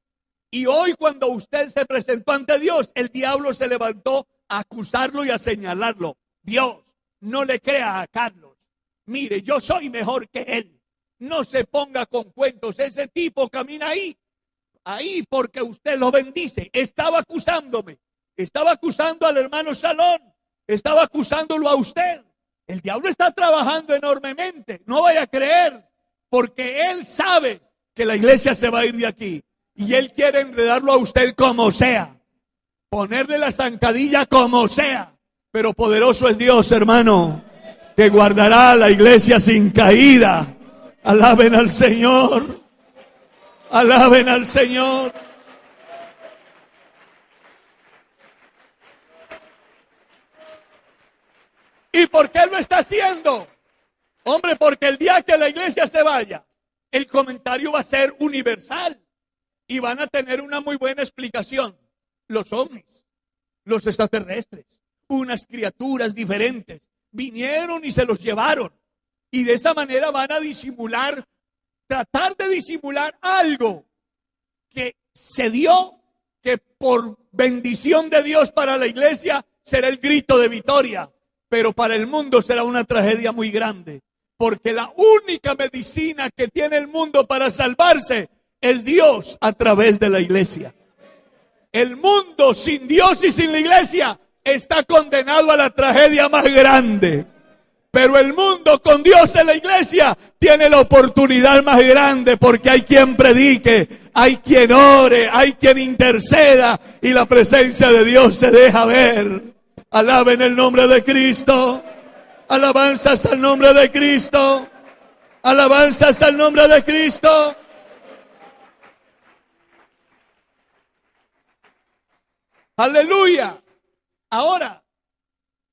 Y hoy cuando usted se presentó ante Dios, el diablo se levantó a acusarlo y a señalarlo. Dios, no le crea a Carlos. Mire, yo soy mejor que él. No se ponga con cuentos. Ese tipo camina ahí porque usted lo bendice. Estaba acusándome. Estaba acusando al hermano Salón. Estaba acusándolo a usted. El diablo está trabajando enormemente. No vaya a creer. Porque él sabe que la iglesia se va a ir de aquí. Y él quiere enredarlo a usted como sea. Ponerle la zancadilla como sea. Pero poderoso es Dios, hermano, que guardará a la iglesia sin caída. Alaben al Señor. Alaben al Señor. ¿Y por qué lo está haciendo? Hombre, porque el día que la iglesia se vaya, el comentario va a ser universal y van a tener una muy buena explicación. Los ovnis, los extraterrestres, unas criaturas diferentes, vinieron y se los llevaron. Y de esa manera van a disimular, tratar de disimular algo que se dio, que por bendición de Dios para la iglesia será el grito de victoria, pero para el mundo será una tragedia muy grande, porque la única medicina que tiene el mundo para salvarse es Dios a través de la iglesia. El mundo sin Dios y sin la iglesia está condenado a la tragedia más grande. Pero el mundo con Dios en la iglesia tiene la oportunidad más grande, porque hay quien predique, hay quien ore, hay quien interceda y la presencia de Dios se deja ver. Alaben el nombre de Cristo. Alabanzas al nombre de Cristo. Alabanzas al nombre de Cristo. Aleluya. Ahora,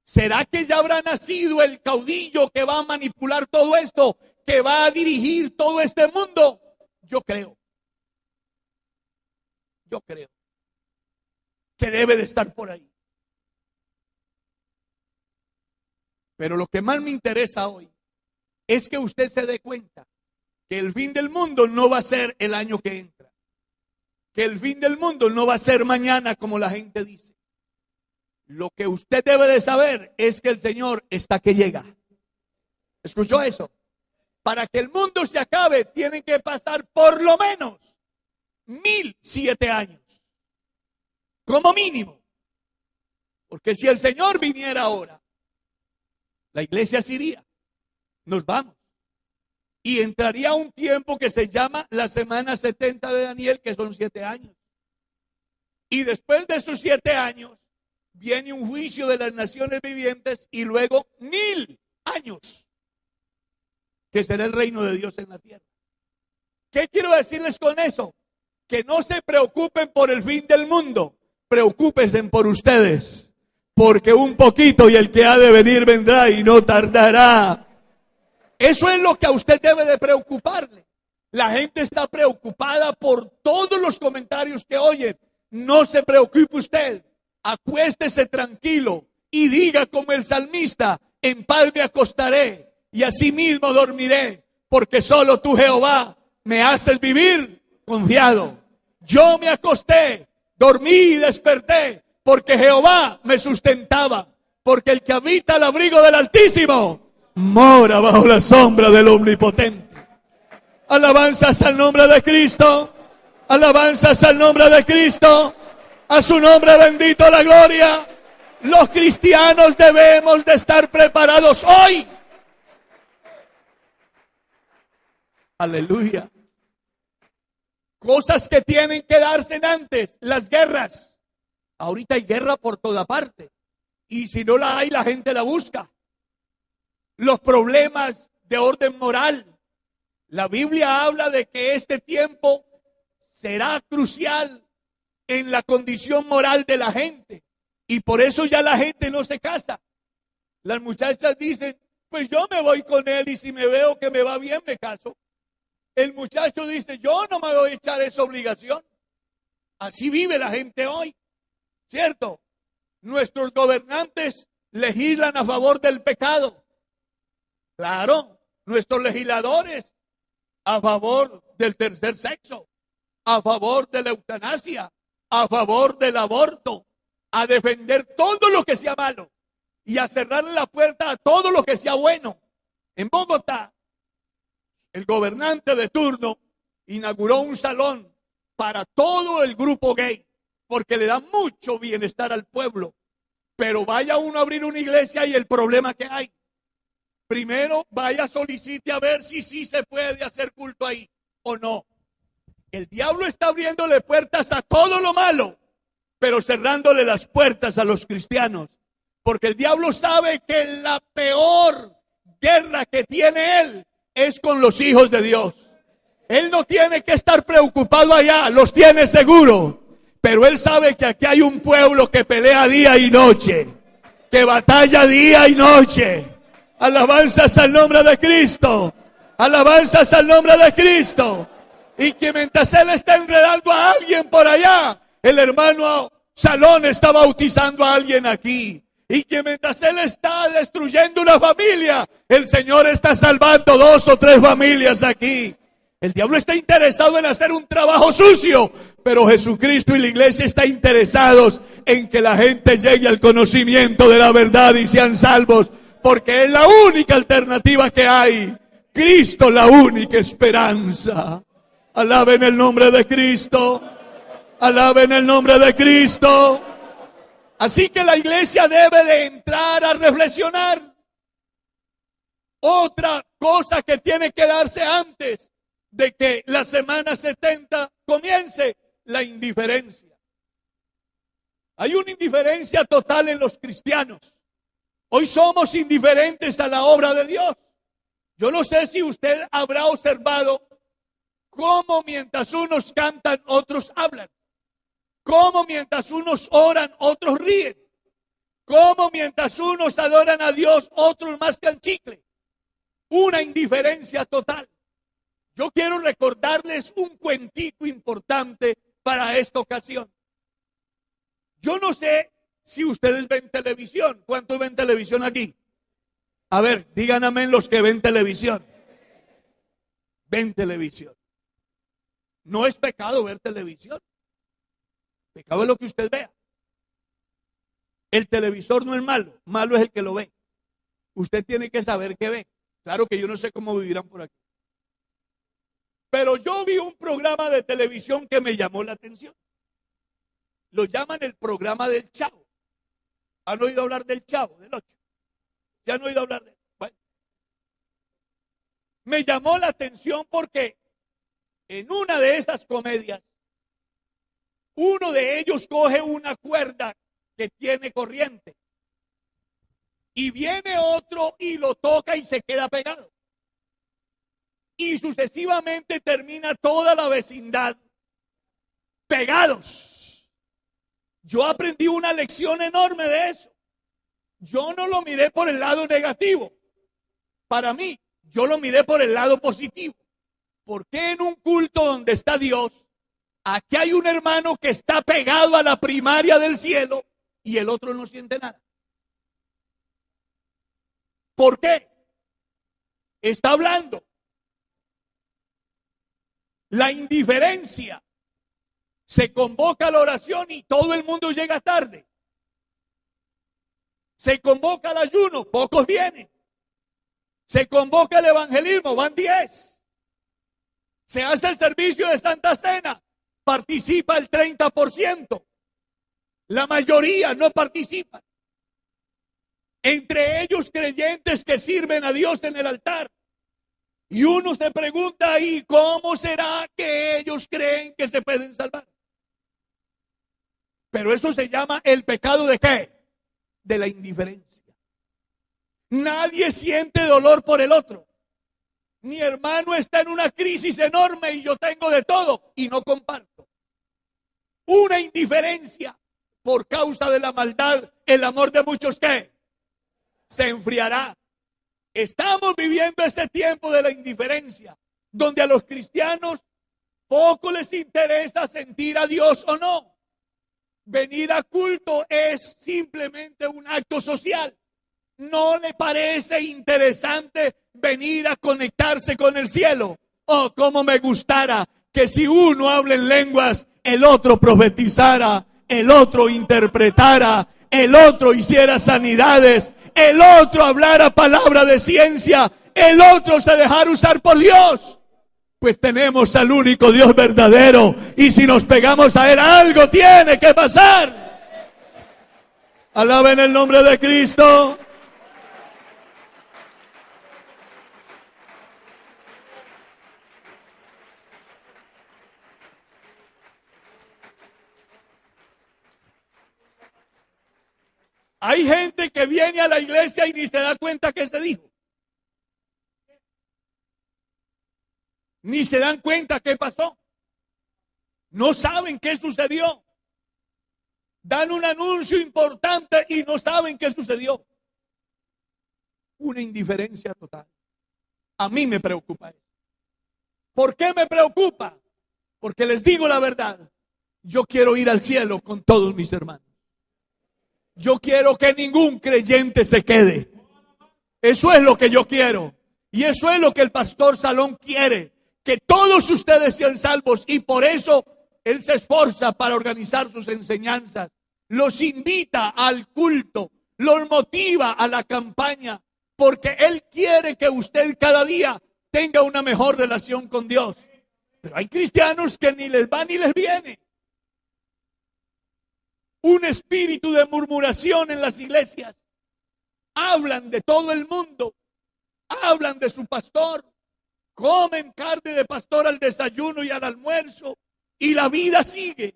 ¿será que ya habrá nacido el caudillo que va a manipular todo esto, que va a dirigir todo este mundo? Yo creo que debe de estar por ahí. Pero lo que más me interesa hoy es que usted se dé cuenta que el fin del mundo no va a ser el año que entra, que el fin del mundo no va a ser mañana como la gente dice. Lo que usted debe de saber es que el Señor está que llega. ¿Escuchó eso? Para que el mundo se acabe, tienen que pasar por lo menos 1007 años. Como mínimo. Porque si el Señor viniera ahora, La iglesia se iría. Nos vamos. Y entraría un tiempo que se llama la semana 70 de Daniel, que son 7 años. Y después de esos 7 años, viene un juicio de las naciones vivientes y luego 1000 años, que será el reino de Dios en la tierra. ¿Qué quiero decirles con eso? Que no se preocupen por el fin del mundo, preocúpense por ustedes, porque un poquito y el que ha de venir vendrá y no tardará. Eso es lo que a usted debe de preocuparle. La gente está preocupada por todos los comentarios que oyen. No se preocupe usted, acuéstese tranquilo y diga como el salmista: en paz me acostaré y asimismo dormiré, porque solo tú, Jehová, me haces vivir confiado. Yo me acosté, dormí y desperté, porque Jehová me sustentaba, porque el que habita al abrigo del Altísimo mora bajo la sombra del Omnipotente. Alabanzas al nombre de Cristo, alabanzas al nombre de Cristo, a su nombre bendito la gloria. Los cristianos debemos de estar preparados hoy. Aleluya. Cosas que tienen que darse antes, las guerras. Ahorita hay guerra por toda parte. Y si no la hay, la gente la busca. Los problemas de orden moral. La Biblia habla de que este tiempo será crucial en la condición moral de la gente. Y por eso ya la gente no se casa. Las muchachas dicen: pues yo me voy con él y si me veo que me va bien, me caso. El muchacho dice: yo no me voy a echar esa obligación. Así vive la gente hoy, ¿cierto? Nuestros gobernantes legislan a favor del pecado. Claro, nuestros legisladores a favor del tercer sexo, a favor de la eutanasia, a favor del aborto, a defender todo lo que sea malo y a cerrarle la puerta a todo lo que sea bueno. En Bogotá, el gobernante de turno inauguró un salón para todo el grupo gay, porque le da mucho bienestar al pueblo. Pero vaya uno a abrir una iglesia y el problema que hay. Primero vaya, solicite a ver si sí se puede hacer culto ahí o no. El diablo está abriéndole puertas a todo lo malo, pero cerrándole las puertas a los cristianos. Porque el diablo sabe que la peor guerra que tiene él es con los hijos de Dios. Él no tiene que estar preocupado allá, los tiene seguro. Pero él sabe que aquí hay un pueblo que pelea día y noche, que batalla día y noche. Alabanzas al nombre de Cristo. Alabanzas al nombre de Cristo. Y que mientras él está enredando a alguien por allá, el hermano Salón está bautizando a alguien aquí. Y que mientras él está destruyendo una familia, el Señor está salvando 2 o 3 familias aquí. El diablo está interesado en hacer un trabajo sucio, pero Jesucristo y la iglesia están interesados en que la gente llegue al conocimiento de la verdad y sean salvos, porque es la única alternativa que hay. Cristo, la única esperanza. Alaben el nombre de Cristo. Alaben el nombre de Cristo. Así que la iglesia debe de entrar a reflexionar. Otra cosa que tiene que darse antes de que la semana 70 comience: la indiferencia. Hay una indiferencia total en los cristianos. Hoy somos indiferentes a la obra de Dios. Yo no sé si usted habrá observado cómo mientras unos cantan, otros hablan. Cómo mientras unos oran, otros ríen. Cómo mientras unos adoran a Dios, otros mascan chicle. Una indiferencia total. Yo quiero recordarles un cuentito importante para esta ocasión. Yo no sé si ustedes ven televisión. ¿Cuántos ven televisión aquí? A ver, digan amén los que ven televisión. Ven televisión. No es pecado ver televisión. Pecado es lo que usted vea. El televisor no es malo. Malo es el que lo ve. Usted tiene que saber qué ve. Claro que yo no sé cómo vivirán por aquí. Pero yo vi un programa de televisión que me llamó la atención. Lo llaman el programa del Chavo. ¿Han oído hablar del Chavo, del 8? ¿Ya han oído hablar de eso? Bueno, me llamó la atención porque en una de esas comedias, uno de ellos coge una cuerda que tiene corriente y viene otro y lo toca y se queda pegado. Y sucesivamente termina toda la vecindad pegados. Yo aprendí una lección enorme de eso. Yo no lo miré por el lado negativo. Para mí, yo lo miré por el lado positivo. ¿Por qué en un culto donde está Dios, aquí hay un hermano que está pegado a la primaria del cielo y el otro no siente nada? ¿Por qué? Está hablando. La indiferencia. Se convoca a la oración y todo el mundo llega tarde. Se convoca al ayuno, pocos vienen. Se convoca el evangelismo, van 10. Se hace el servicio de Santa Cena, participa el 30%. La mayoría no participan. Entre ellos creyentes que sirven a Dios en el altar. Y uno se pregunta ahí, ¿cómo será que ellos creen que se pueden salvar? Pero eso se llama el pecado ¿de qué? De la indiferencia. Nadie siente dolor por el otro. Mi hermano está en una crisis enorme y yo tengo de todo y no comparto. Una indiferencia por causa de la maldad, el amor de muchos ¿qué? Se enfriará. Estamos viviendo ese tiempo de la indiferencia, donde a los cristianos poco les interesa sentir a Dios o no. Venir a culto es simplemente un acto social. ¿No le parece interesante venir a conectarse con el cielo? Oh, cómo me gustara que si uno habla en lenguas, el otro profetizara, el otro interpretara, el otro hiciera sanidades, el otro hablara palabra de ciencia, el otro se dejara usar por Dios. Pues tenemos al único Dios verdadero y si nos pegamos a Él, algo tiene que pasar. Alaben el nombre de Cristo. Hay gente que viene a la iglesia y ni se da cuenta que se dijo. Ni se dan cuenta qué pasó. No saben qué sucedió. Dan un anuncio importante y no saben qué sucedió. Una indiferencia total. A mí me preocupa eso. ¿Por qué me preocupa? Porque les digo la verdad. Yo quiero ir al cielo con todos mis hermanos. Yo quiero que ningún creyente se quede. Eso es lo que yo quiero. Y eso es lo que el pastor Salón quiere. Que todos ustedes sean salvos. Y por eso él se esfuerza para organizar sus enseñanzas. Los invita al culto. Los motiva a la campaña. Porque él quiere que usted cada día tenga una mejor relación con Dios. Pero hay cristianos que ni les va ni les viene. Un espíritu de murmuración en las iglesias. Hablan de todo el mundo. Hablan de su pastor. Comen carne de pastor al desayuno y al almuerzo. Y la vida sigue.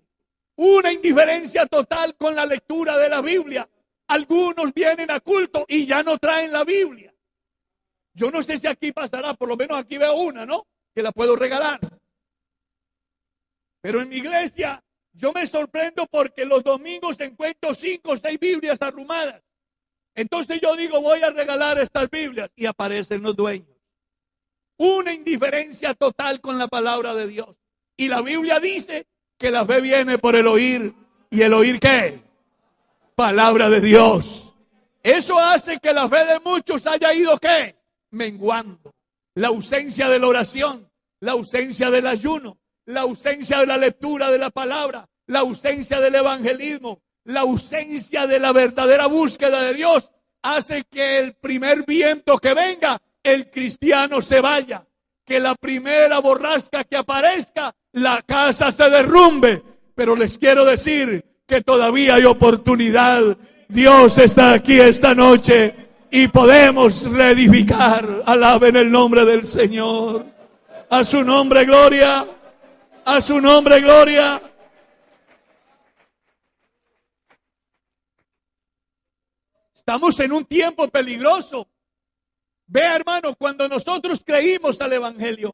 Una indiferencia total con la lectura de la Biblia. Algunos vienen a culto y ya no traen la Biblia. Yo no sé si aquí pasará, por lo menos aquí veo una, ¿no? Que la puedo regalar. Pero en mi iglesia yo me sorprendo porque los domingos encuentro 5 o 6 Biblias arrumadas. Entonces yo digo, voy a regalar estas Biblias y aparecen los dueños. Una indiferencia total con la palabra de Dios. Y la Biblia dice que la fe viene por el oír. ¿Y el oír qué? Palabra de Dios. Eso hace que la fe de muchos haya ido ¿qué? Menguando. La ausencia de la oración, la ausencia del ayuno, la ausencia de la lectura de la palabra, la ausencia del evangelismo, la ausencia de la verdadera búsqueda de Dios, hace que el primer viento que venga, el cristiano se vaya. Que la primera borrasca que aparezca, la casa se derrumbe. Pero les quiero decir que todavía hay oportunidad. Dios está aquí esta noche y podemos reedificar. Alaben el nombre del Señor. A su nombre gloria. A su nombre gloria. Estamos en un tiempo peligroso. Vea, hermano, cuando nosotros creímos al Evangelio,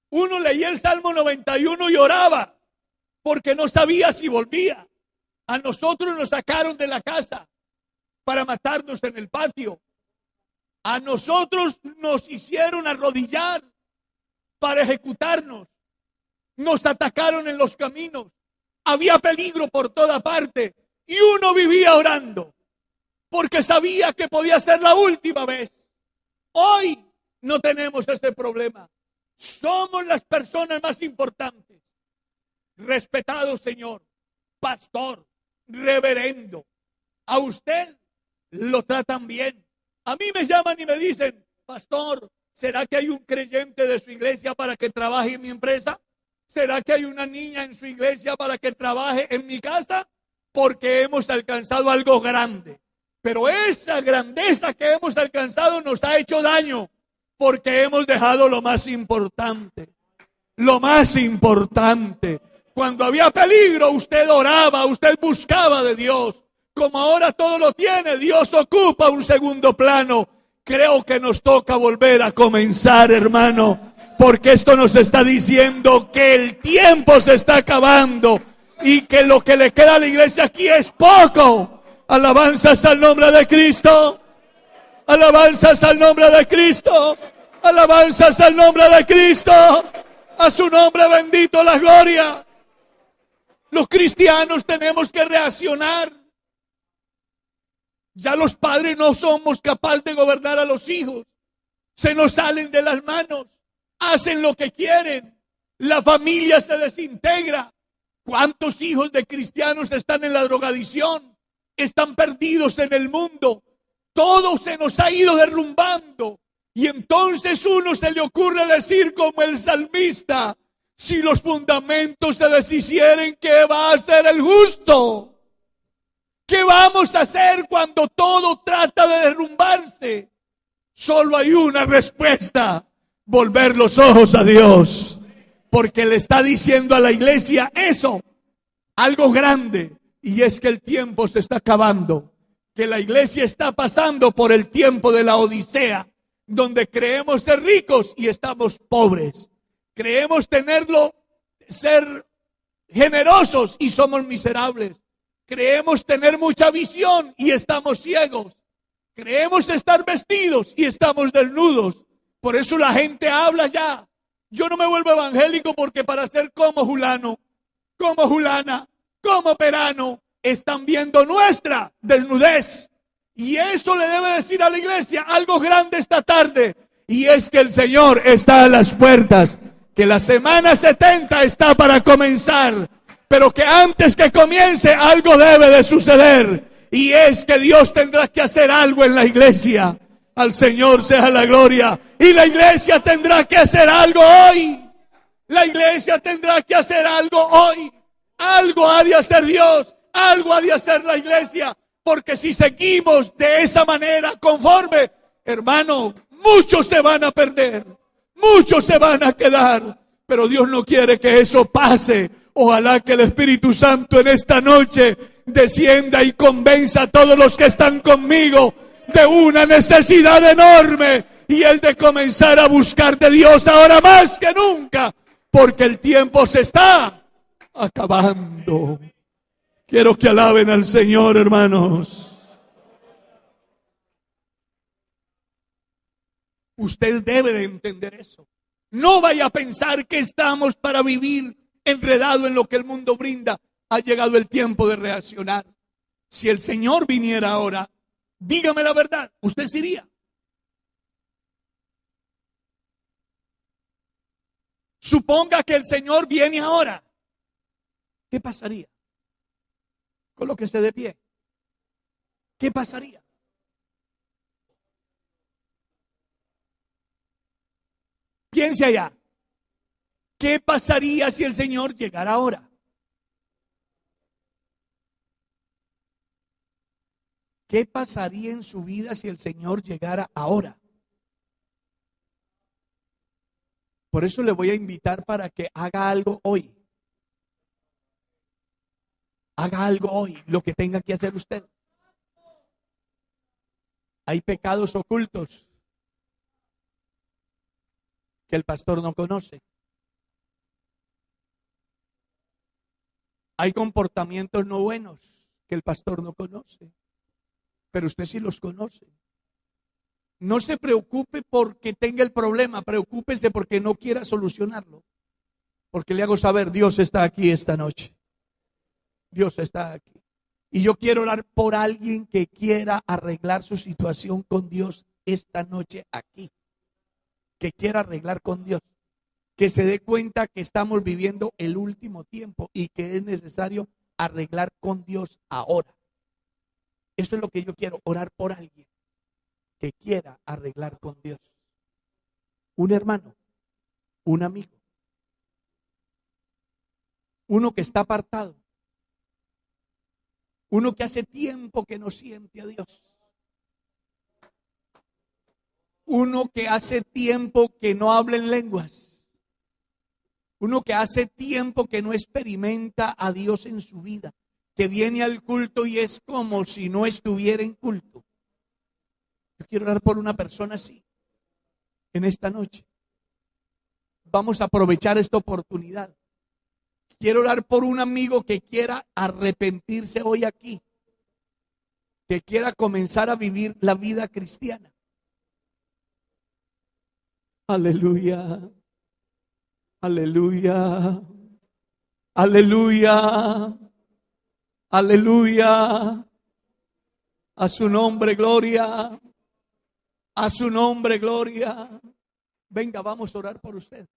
uno leía el Salmo 91 y oraba porque no sabía si volvía. A nosotros nos sacaron de la casa para matarnos en el patio. A nosotros nos hicieron arrodillar para ejecutarnos. Nos atacaron en los caminos. Había peligro por toda parte y uno vivía orando porque sabía que podía ser la última vez. Hoy no tenemos ese problema. Somos las personas más importantes. Respetado Señor, pastor, reverendo, a usted lo tratan bien. A mí me llaman y me dicen, pastor, ¿será que hay un creyente de su iglesia para que trabaje en mi empresa? ¿Será que hay una niña en su iglesia para que trabaje en mi casa? Porque hemos alcanzado algo grande. Pero esa grandeza que hemos alcanzado nos ha hecho daño porque hemos dejado lo más importante. Lo más importante. Cuando había peligro, usted oraba, usted buscaba de Dios. Como ahora todo lo tiene, Dios ocupa un segundo plano. Creo que nos toca volver a comenzar, hermano, porque esto nos está diciendo que el tiempo se está acabando y que lo que le queda a la iglesia aquí es poco. Alabanzas al nombre de Cristo. Alabanzas al nombre de Cristo. Alabanzas al nombre de Cristo. A su nombre bendito la gloria. Los cristianos tenemos que reaccionar. Ya los padres no somos capaces de gobernar a los hijos. Se nos salen de las manos. Hacen lo que quieren. La familia se desintegra. ¿Cuántos hijos de cristianos están en la drogadicción? Están perdidos en el mundo. Todo se nos ha ido derrumbando. Y entonces uno se le ocurre decir como el salmista, si los fundamentos se deshicieren, ¿qué va a hacer el justo? ¿Qué vamos a hacer cuando todo trata de derrumbarse? Solo hay una respuesta: volver los ojos a Dios. Porque le está diciendo a la iglesia eso, algo grande, y es que el tiempo se está acabando. Que la iglesia está pasando por el tiempo de la Odisea, donde creemos ser ricos y estamos pobres. Creemos ser generosos y somos miserables. Creemos tener mucha visión y estamos ciegos. Creemos estar vestidos y estamos desnudos. Por eso la gente habla ya. Yo no me vuelvo evangélico porque para ser como Julano, como Julana, como Perano, están viendo nuestra desnudez. Y eso le debe decir a la iglesia algo grande esta tarde. Y es que el Señor está a las puertas. Que la semana 70 está para comenzar. Pero que antes que comience algo debe de suceder. Y es que Dios tendrá que hacer algo en la iglesia. Al Señor sea la gloria. Y la iglesia tendrá que hacer algo hoy. La iglesia tendrá que hacer algo hoy. Algo ha de hacer Dios. Algo ha de hacer la iglesia. Porque si seguimos de esa manera conforme, hermano, muchos se van a perder. Muchos se van a quedar. Pero Dios no quiere que eso pase. Ojalá que el Espíritu Santo en esta noche descienda y convenza a todos los que están conmigo de una necesidad enorme, y es de comenzar a buscar de Dios ahora más que nunca, porque el tiempo se está acabando. Quiero que alaben al Señor, hermanos. Usted debe de entender eso. No vaya a pensar que estamos para vivir enredado en lo que el mundo brinda. Ha llegado el tiempo de reaccionar. Si el Señor viniera ahora, dígame la verdad, ¿usted se iría? Suponga que el Señor viene ahora. ¿Qué pasaría? Colóquese de pie. ¿Qué pasaría? Piense allá. ¿Qué pasaría si el Señor llegara ahora? ¿Qué pasaría en su vida si el Señor llegara ahora? Por eso le voy a invitar para que haga algo hoy. Haga algo hoy, lo que tenga que hacer usted. Hay pecados ocultos que el pastor no conoce. Hay comportamientos no buenos que el pastor no conoce, pero usted sí los conoce. No se preocupe porque tenga el problema, preocúpese porque no quiera solucionarlo. Porque le hago saber, Dios está aquí esta noche. Dios está aquí. Y yo quiero orar por alguien que quiera arreglar su situación con Dios esta noche aquí. Que quiera arreglar con Dios. Que se dé cuenta que estamos viviendo el último tiempo y que es necesario arreglar con Dios ahora. Eso es lo que yo quiero, orar por alguien que quiera arreglar con Dios. Un hermano, un amigo, uno que está apartado, uno que hace tiempo que no siente a Dios, uno que hace tiempo que no habla en lenguas, uno que hace tiempo que no experimenta a Dios en su vida, que viene al culto y es como si no estuviera en culto. Yo quiero orar por una persona así en esta noche. Vamos a aprovechar esta oportunidad. Quiero orar por un amigo que quiera arrepentirse hoy aquí, que quiera comenzar a vivir la vida cristiana. Aleluya, aleluya, aleluya, aleluya. A su nombre, gloria. A su nombre, gloria. Venga, vamos a orar por usted.